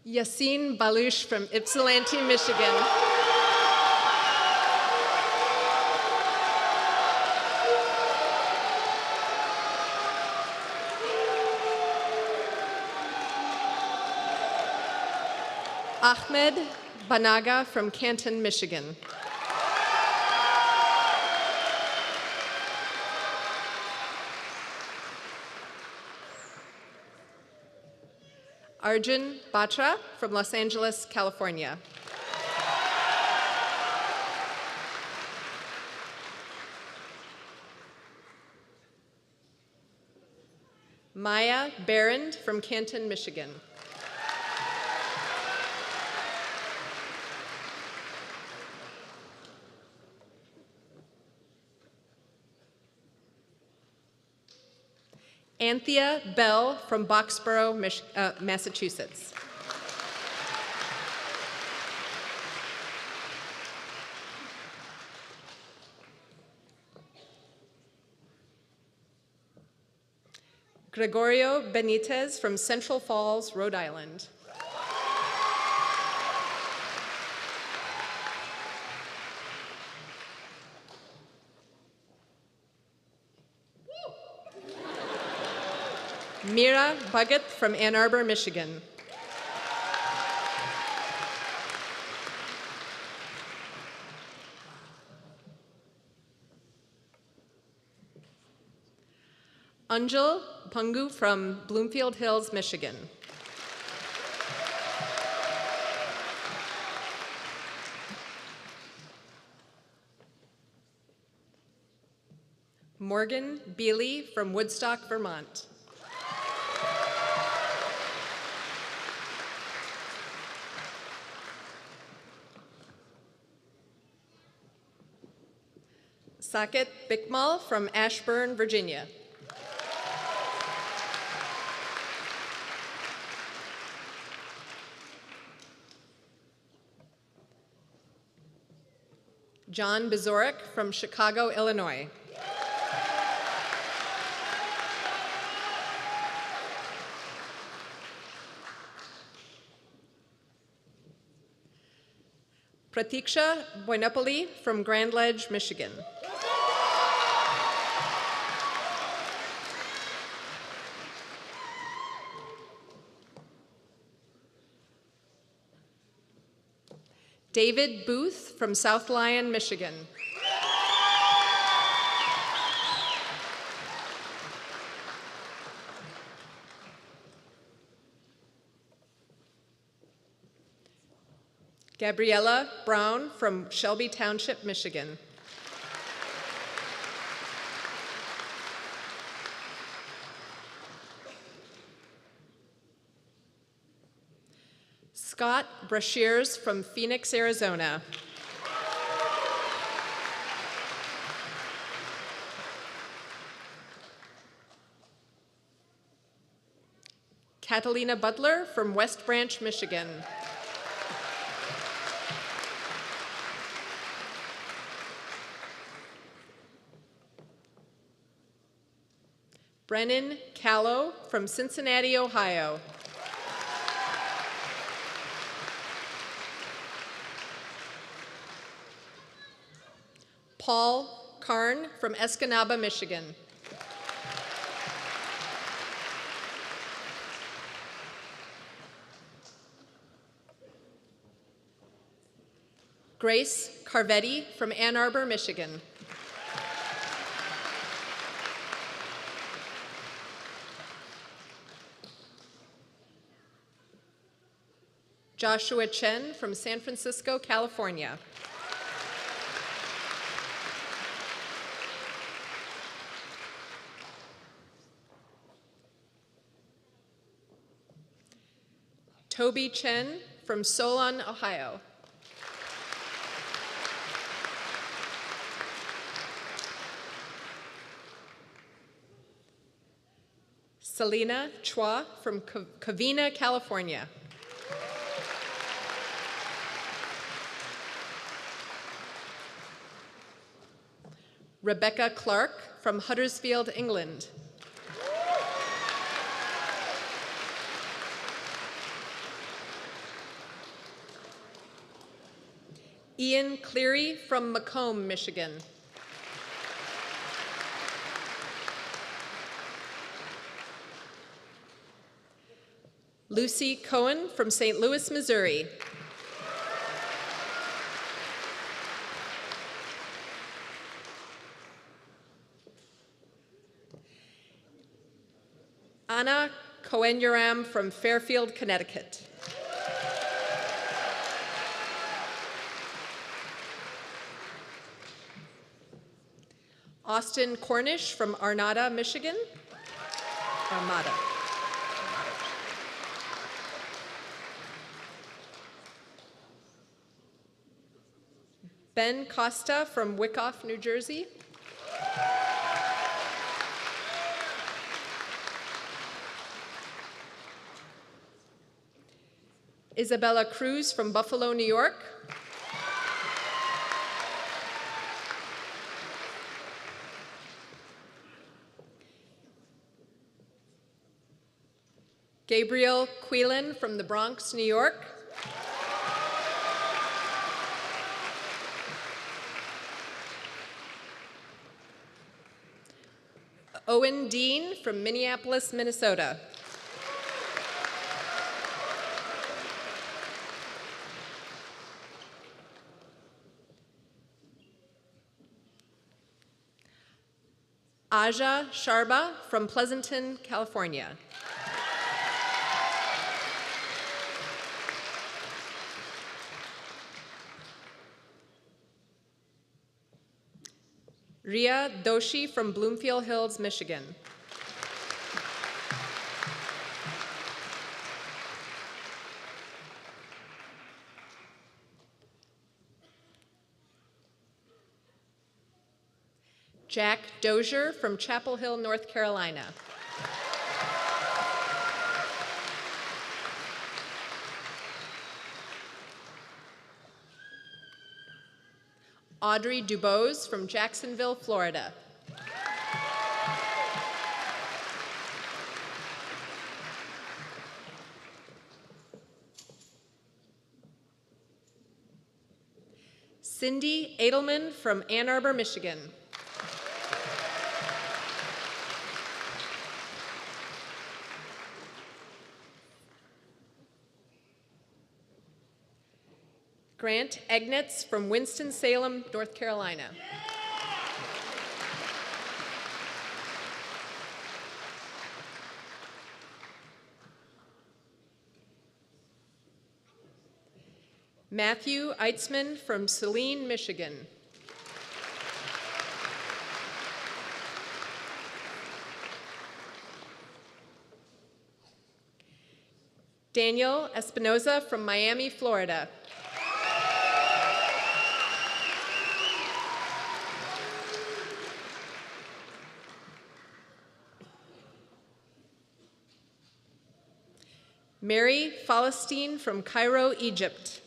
Yassine Balouche from Ypsilanti, Michigan. Ahmed Banaga from Canton, Michigan. Arjun Batra from Los Angeles, California. Maya Barrand from Canton, Michigan. Anthea Bell from Boxborough, Massachusetts. Gregorio Benitez from Central Falls, Rhode Island. Mira Buggett from Ann Arbor, Michigan. Anjal Pungu from Bloomfield Hills, Michigan. Morgan Beely from Woodstock, Vermont. Saket Bikmal from Ashburn, Virginia. John Bezorek from Chicago, Illinois. Pratiksha Boinapalli from Grand Ledge, Michigan. David Booth from South Lyon, Michigan. Gabriella Brown from Shelby Township, Michigan. Scott Brashears from Phoenix, Arizona. Catalina Butler from West Branch, Michigan. Brennan Callow from Cincinnati, Ohio. Paul Karn from Escanaba, Michigan. Grace Carvetti from Ann Arbor, Michigan. Joshua Chen from San Francisco, California. Toby Chen from Solon, Ohio. Selena Chua from Covina, California. Rebecca Clark from Huddersfield, England. Ian Cleary from Macomb, Michigan. Lucy Cohen from St. Louis, Missouri. Anna Cohen-Uram from Fairfield, Connecticut. Austin Cornish from Armada, Michigan. Armada. Ben Costa from Wyckoff, New Jersey. Isabella Cruz from Buffalo, New York. Gabriel Quillen from the Bronx, New York. Owen Dean from Minneapolis, Minnesota. Aja Sharba from Pleasanton, California. Ria Doshi from Bloomfield Hills, Michigan. Jack Dozier from Chapel Hill, North Carolina. Audrey Dubose from Jacksonville, Florida. Cindy Edelman from Ann Arbor, Michigan. Grant Egnitz from Winston-Salem, North Carolina. Matthew Eitzman from Saline, Michigan. Daniel Espinoza from Miami, Florida. Mary Falestine from Cairo, Egypt.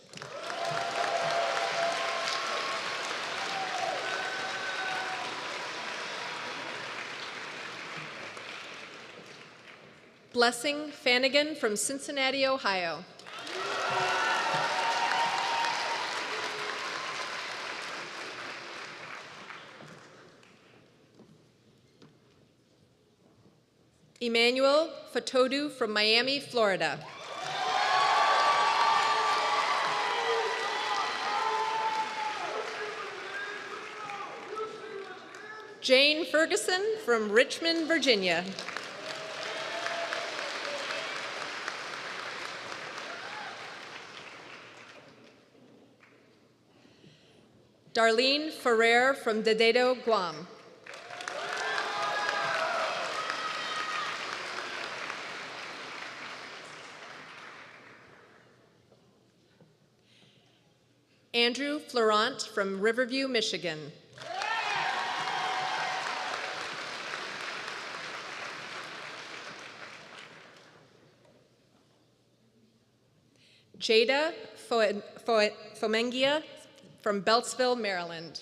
Blessing Fanigan from Cincinnati, Ohio. Emmanuel Fatodu from Miami, Florida. Jane Ferguson from Richmond, Virginia. Darlene Ferrer from Dededo, Guam. Andrew Florent from Riverview, Michigan. Jada Fomengia from Beltsville, Maryland.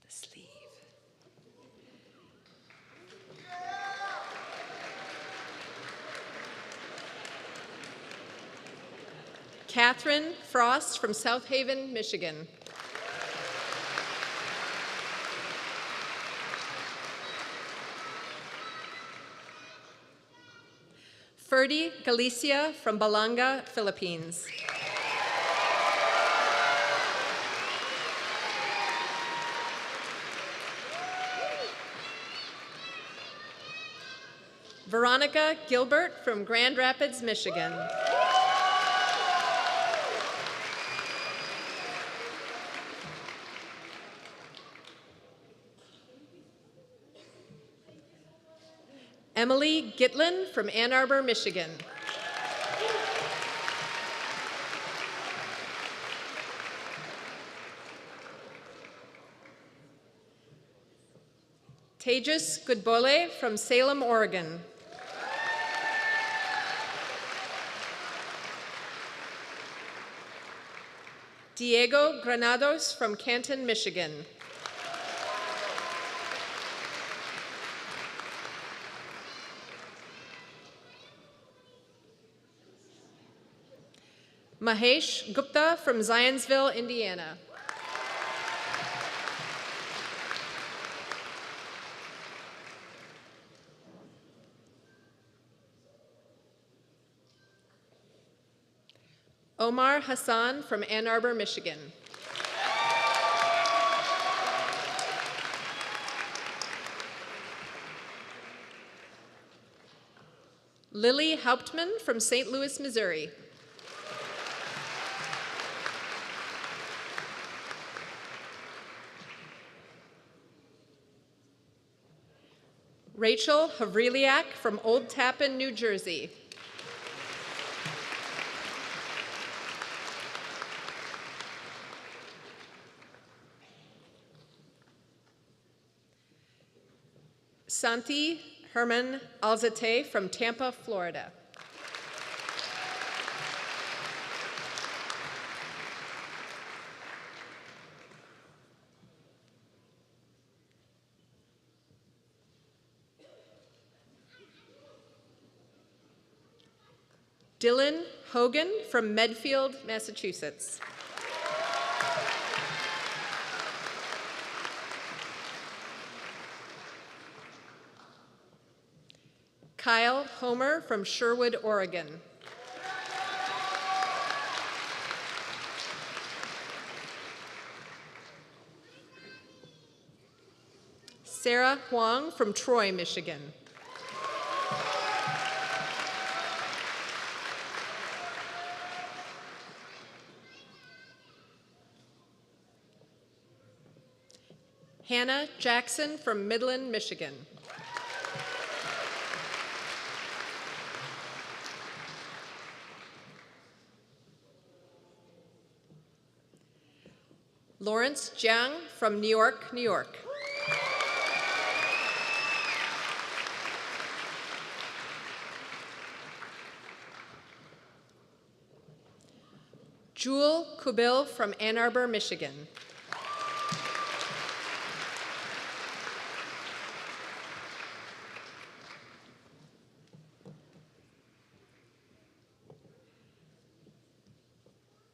The sleeve. Catherine Frost from South Haven, Michigan. Ferdy Galicia from Balanga, Philippines. Veronica Gilbert from Grand Rapids, Michigan. Emily Gitlin from Ann Arbor, Michigan. Tejas Goodbole from Salem, Oregon. Diego Granados from Canton, Michigan. Mahesh Gupta from Zionsville, Indiana. Omar Hassan from Ann Arbor, Michigan. Lily Hauptman from St. Louis, Missouri. Rachel Havriliak from Old Tappan, New Jersey. Santi Herman Alzate from Tampa, Florida. Dylan Hogan from Medfield, Massachusetts. Kyle Homer from Sherwood, Oregon. Sarah Huang from Troy, Michigan. Hannah Jackson from Midland, Michigan. Lawrence Jiang from New York, New York. Jewel Kubil from Ann Arbor, Michigan.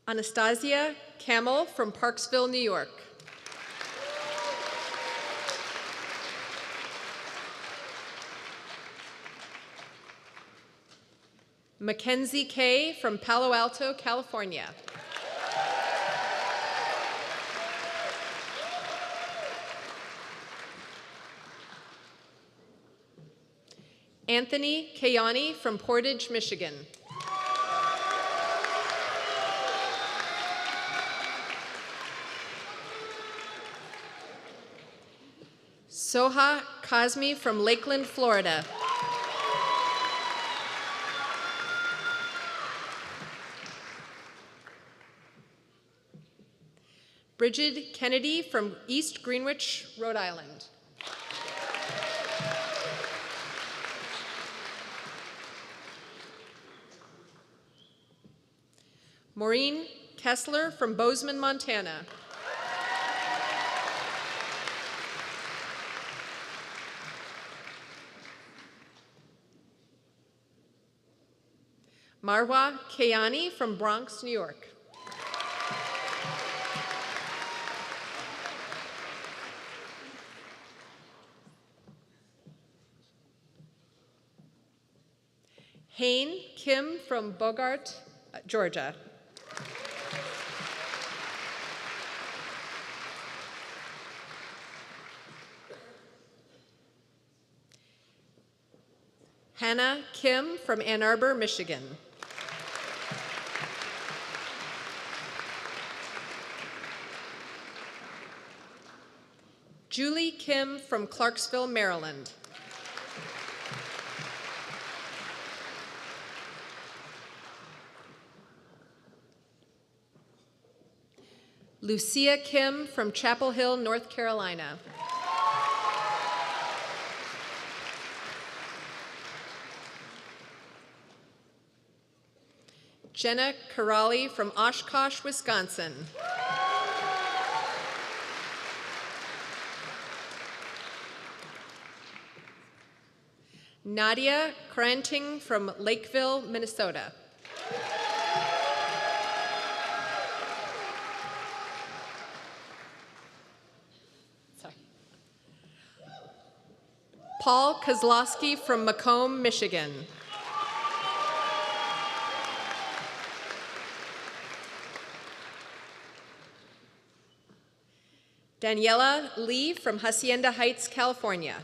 Anastasia Camel from Parksville, New York. Mackenzie Kay from Palo Alto, California. Anthony Kayani from Portage, Michigan. Soha Kazmi from Lakeland, Florida. Bridget Kennedy from East Greenwich, Rhode Island. Maureen Kessler from Bozeman, Montana. Marwa Kayani from Bronx, New York. Hain Kim from Bogart, Georgia. Hannah Kim from Ann Arbor, Michigan. Julie Kim from Clarksville, Maryland. Lucia Kim from Chapel Hill, North Carolina. Jenna Karali from Oshkosh, Wisconsin. Nadia Kranting from Lakeville, Minnesota. Sorry. Paul Kozlowski from Macomb, Michigan. Daniela Lee from Hacienda Heights, California.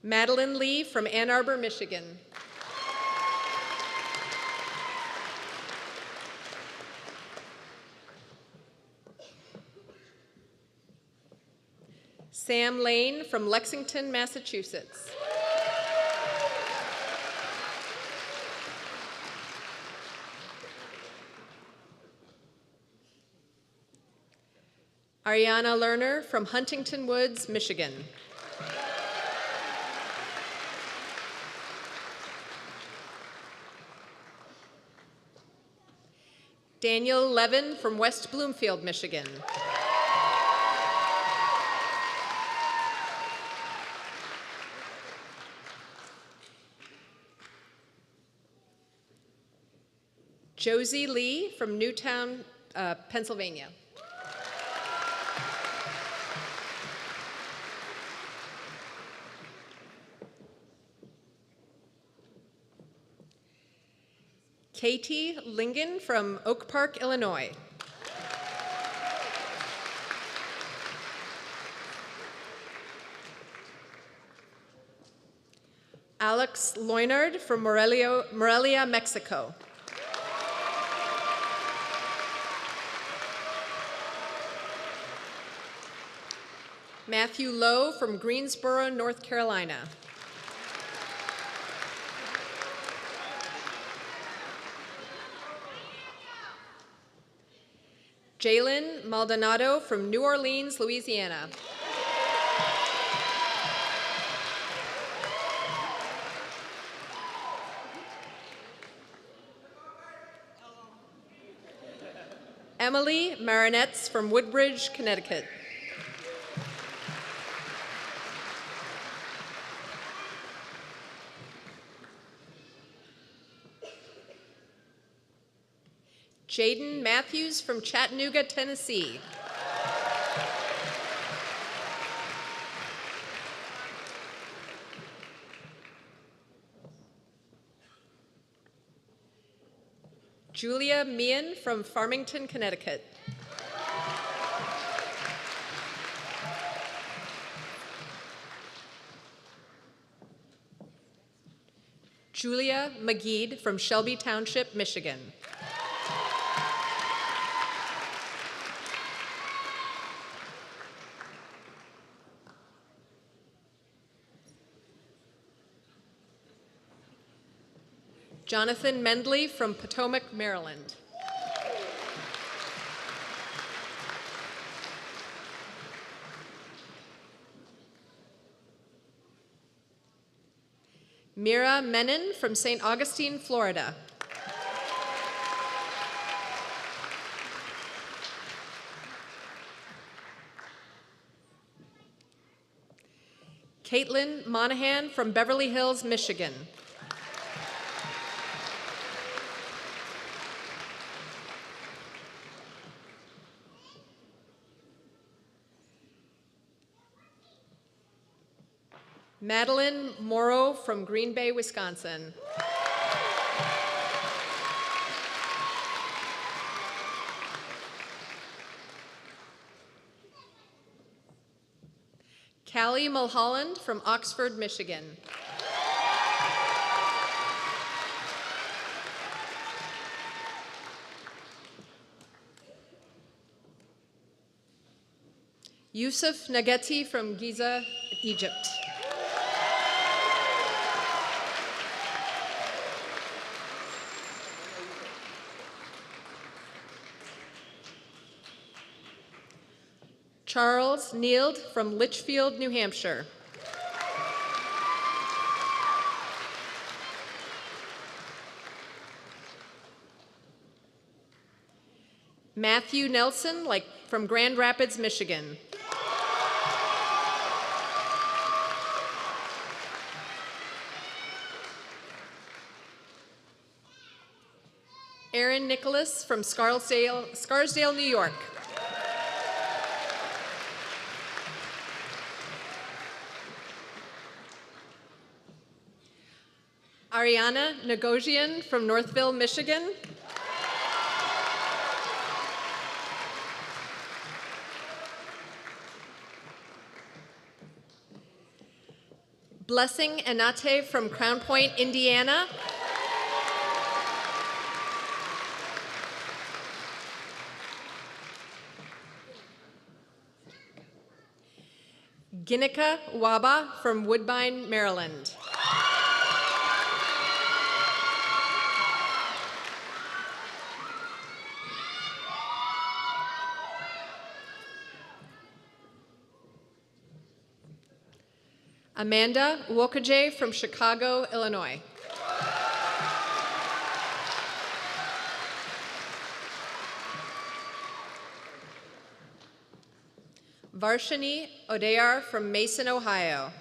Madeline Lee from Ann Arbor, Michigan. Sam Lane from Lexington, Massachusetts. Ariana Lerner from Huntington Woods, Michigan. Daniel Levin from West Bloomfield, Michigan. Josie Lee from Newtown, Pennsylvania. Katie Lingen from Oak Park, Illinois. Alex Loynard from Morelia, Mexico. Matthew Lowe from Greensboro, North Carolina. Jalen Maldonado from New Orleans, Louisiana. Emily Marinetz from Woodbridge, Connecticut. Jaden Matthews from Chattanooga, Tennessee. Julia Meehan from Farmington, Connecticut. Julia McGeed from Shelby Township, Michigan. Jonathan Mendley from Potomac, Maryland. Mira Menon from St. Augustine, Florida. Caitlin Monahan from Beverly Hills, Michigan. Madeline Morrow from Green Bay, Wisconsin. Callie Mulholland from Oxford, Michigan. Yusuf Nageti from Giza, Egypt. Charles Neild from Litchfield, New Hampshire. Matthew Nelson, from Grand Rapids, Michigan. Aaron Nicholas from Scarsdale, New York. Ariana Nagosian from Northville, Michigan. Blessing Anate from Crown Point, Indiana. Ginika Waba from Woodbine, Maryland. Amanda Wokaje from Chicago, Illinois. Varshini Odeyar from Mason, Ohio.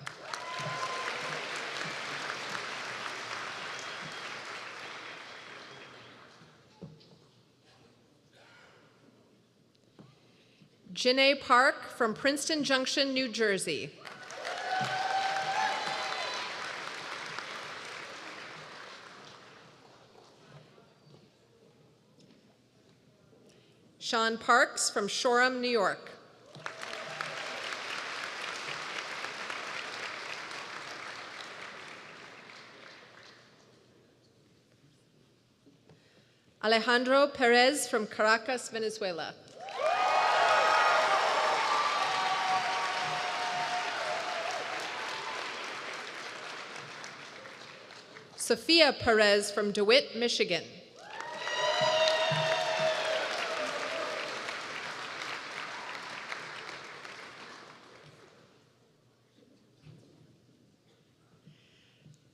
Janae Park from Princeton Junction, New Jersey. Sean Parks from Shoreham, New York. Alejandro Perez from Caracas, Venezuela. Sophia Perez from DeWitt, Michigan.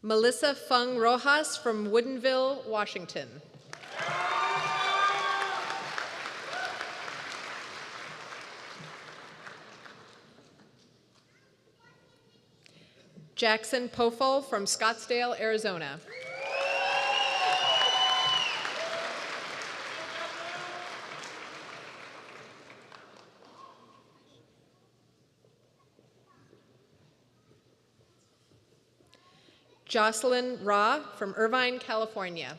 Melissa Fung Rojas from Woodinville, Washington. Jackson Pofol from Scottsdale, Arizona. Jocelyn Ra from Irvine, California.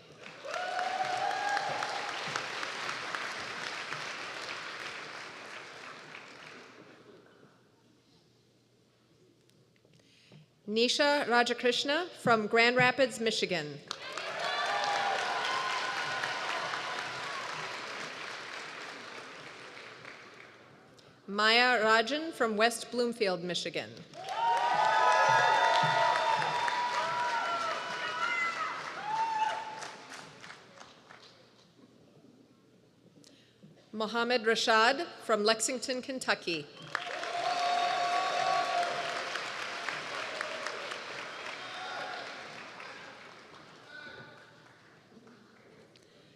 Nisha Rajakrishna from Grand Rapids, Michigan. Maya Rajan from West Bloomfield, Michigan. Mohammed Rashad from Lexington, Kentucky.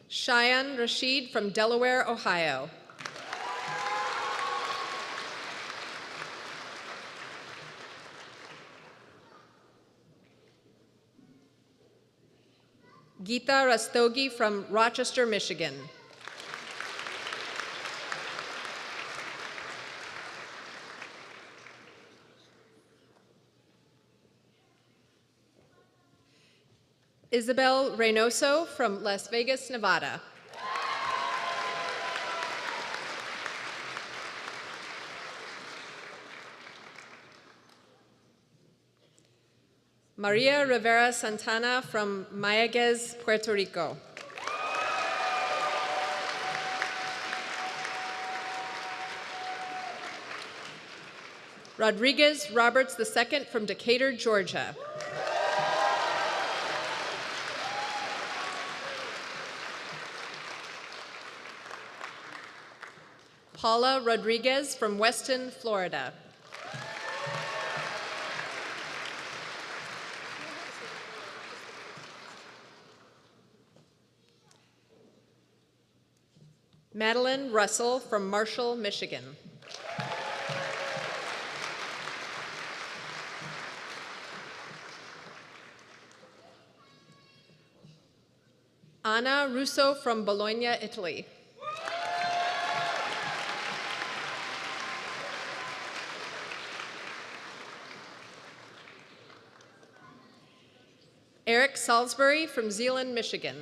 Cheyenne Rashid from Delaware, Ohio. Geeta Rastogi from Rochester, Michigan. Isabel Reynoso from Las Vegas, Nevada. Maria Rivera Santana from Mayaguez, Puerto Rico. Rodriguez Roberts II from Decatur, Georgia. Paula Rodriguez from Weston, Florida. Madeline Russell from Marshall, Michigan. Anna Russo from Bologna, Italy. Eric Salisbury from Zeeland, Michigan.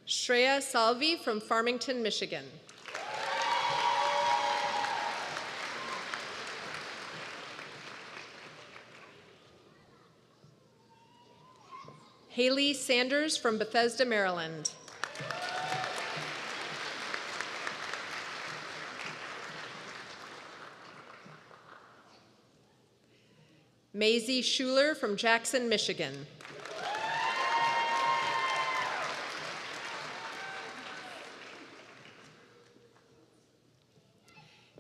Shreya Salvi from Farmington, Michigan. Haley Sanders from Bethesda, Maryland. Maisie Schuler from Jackson, Michigan.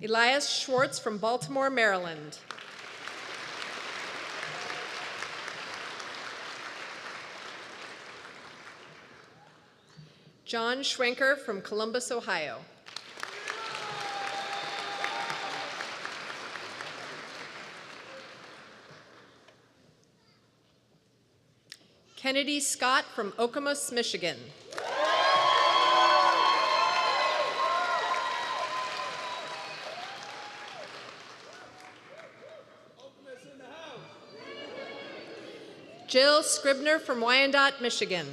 Elias Schwartz from Baltimore, Maryland. John Schwenker from Columbus, Ohio. Kennedy Scott from Okemos, Michigan. Jill Scribner from Wyandotte, Michigan.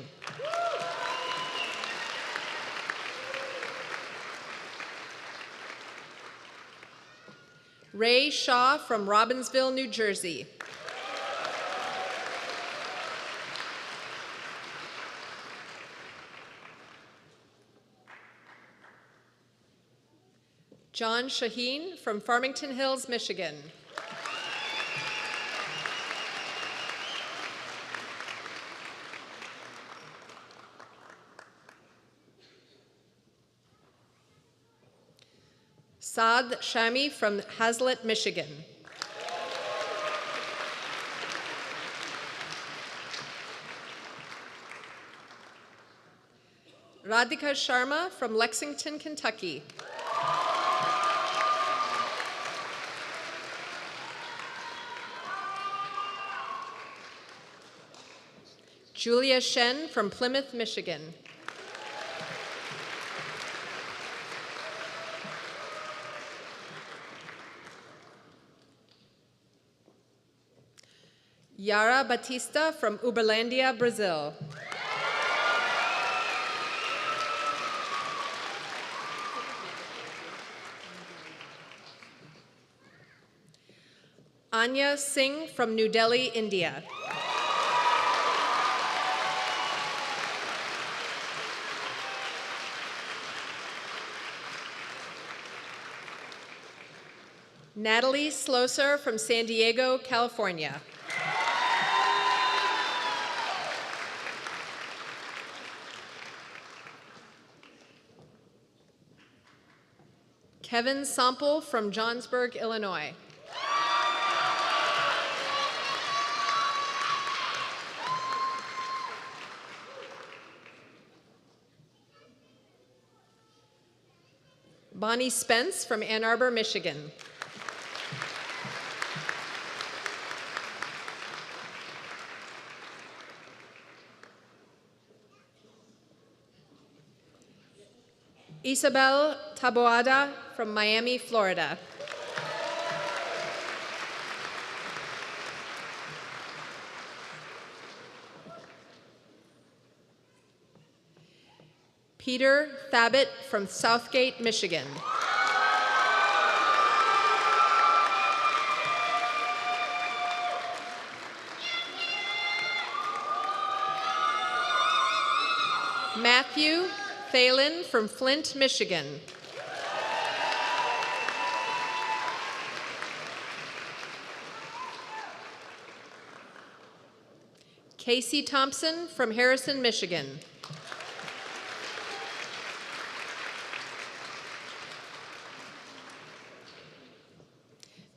Ray Shaw from Robbinsville, New Jersey. John Shaheen from Farmington Hills, Michigan. Saad Shami from Hazlet, Michigan. Radhika Sharma from Lexington, Kentucky. Julia Shen from Plymouth, Michigan. Yara Batista from Uberlandia, Brazil. Anya Singh from New Delhi, India. Natalie Slosar from San Diego, California. Kevin Sample from Johnsburg, Illinois. Bonnie Spence from Ann Arbor, Michigan. Isabel Taboada from Miami, Florida. Peter Thabit from Southgate, Michigan. Matthew Thalen from Flint, Michigan. Casey Thompson from Harrison, Michigan.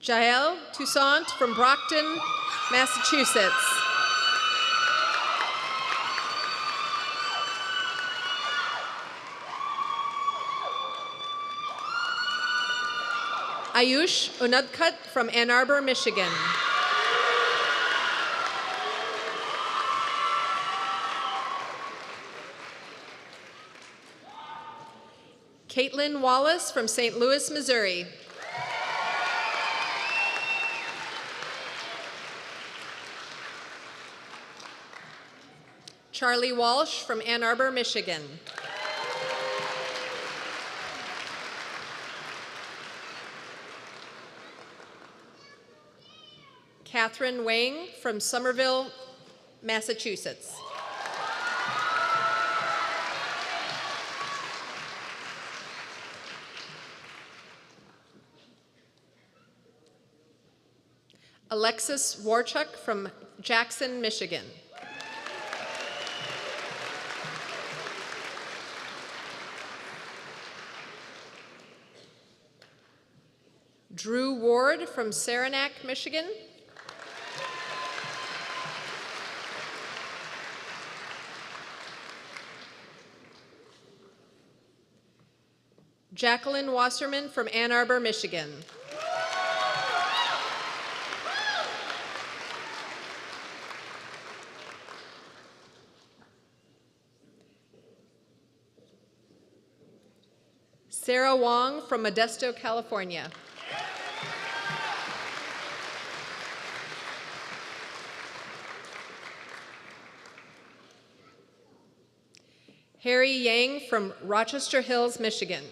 Jael Toussaint from Brockton, Massachusetts. Ayush Unadkat from Ann Arbor, Michigan. Caitlin Wallace from St. Louis, Missouri. Charlie Walsh from Ann Arbor, Michigan. Catherine Wang from Somerville, Massachusetts. Alexis Warchuk from Jackson, Michigan. Drew Ward from Saranac, Michigan. Jacqueline Wasserman from Ann Arbor, Michigan. Sarah Wong from Modesto, California. Harry Yang from Rochester Hills, Michigan.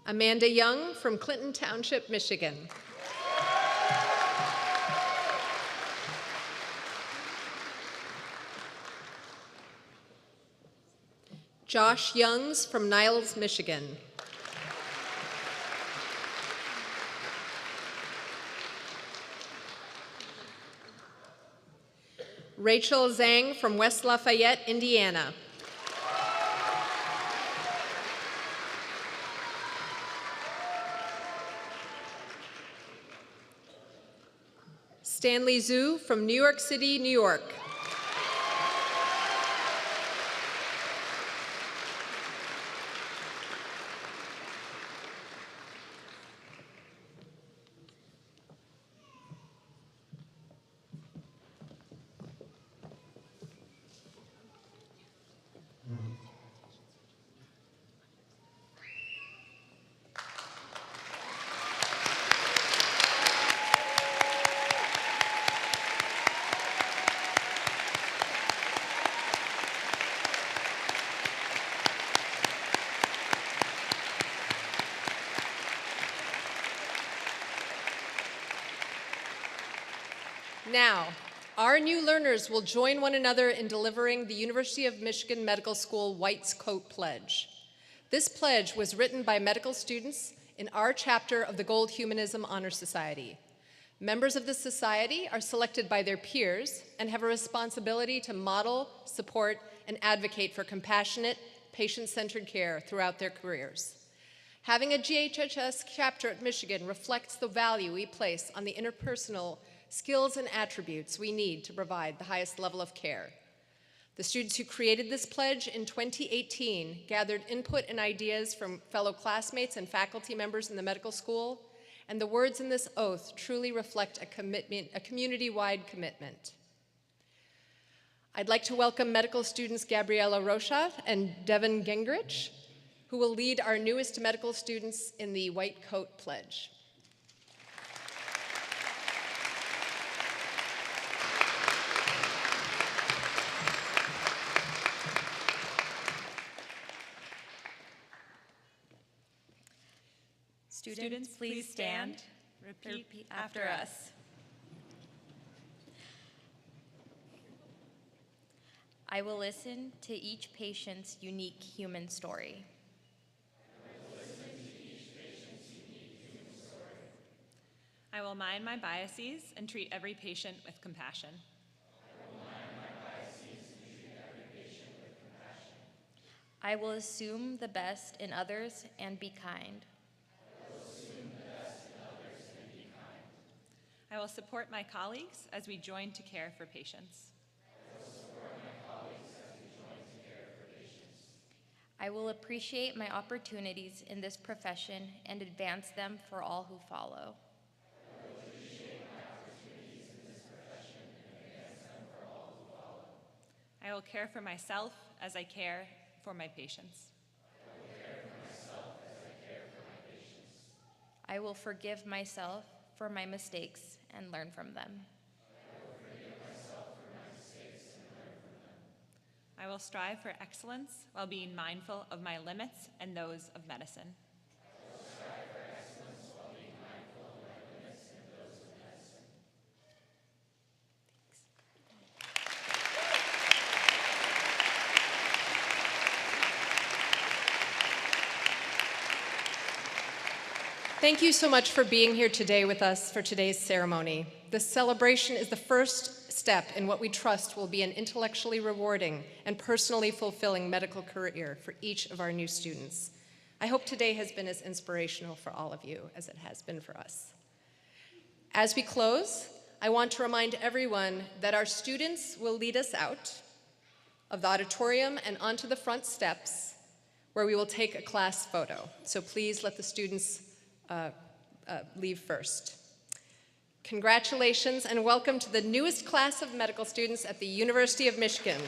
Amanda Young from Clinton Township, Michigan. Josh Youngs from Niles, Michigan. Rachel Zhang from West Lafayette, Indiana. Stanley Zhu from New York City, New York. Now, our new learners will join one another in delivering the University of Michigan Medical School White's Coat Pledge. This pledge was written by medical students in our chapter of the Gold Humanism Honor Society. Members of the society are selected by their peers and have a responsibility to model, support, and advocate for compassionate, patient-centered care throughout their careers. Having a GHHS chapter at Michigan reflects the value we place on the interpersonal skills and attributes we need to provide the highest level of care. The students who created this pledge in 2018 gathered input and ideas from fellow classmates and faculty members in the medical school, and the words in this oath truly reflect a community-wide commitment. I'd like to welcome medical students Gabriela Rocha and Devin Gingrich, who will lead our newest medical students in the White Coat Pledge. Students, please stand. Repeat after us. I will listen to each patient's unique human story. I will mind my biases and treat every patient with compassion. I will assume the best in others and be kind. I will support my colleagues as we join to care for patients. I will appreciate my opportunities in this profession and advance them for all who follow. I will care for myself as I care for my patients. I will forgive myself for my mistakes and learn from them. I will strive for excellence while being mindful of my limits and those of medicine. Thank you so much for being here today with us for today's ceremony. This celebration is the first step in what we trust will be an intellectually rewarding and personally fulfilling medical career for each of our new students. I hope today has been as inspirational for all of you as it has been for us. As we close, I want to remind everyone that our students will lead us out of the auditorium and onto the front steps where we will take a class photo. So please let the students leave first. Congratulations and welcome to the newest class of medical students at the University of Michigan.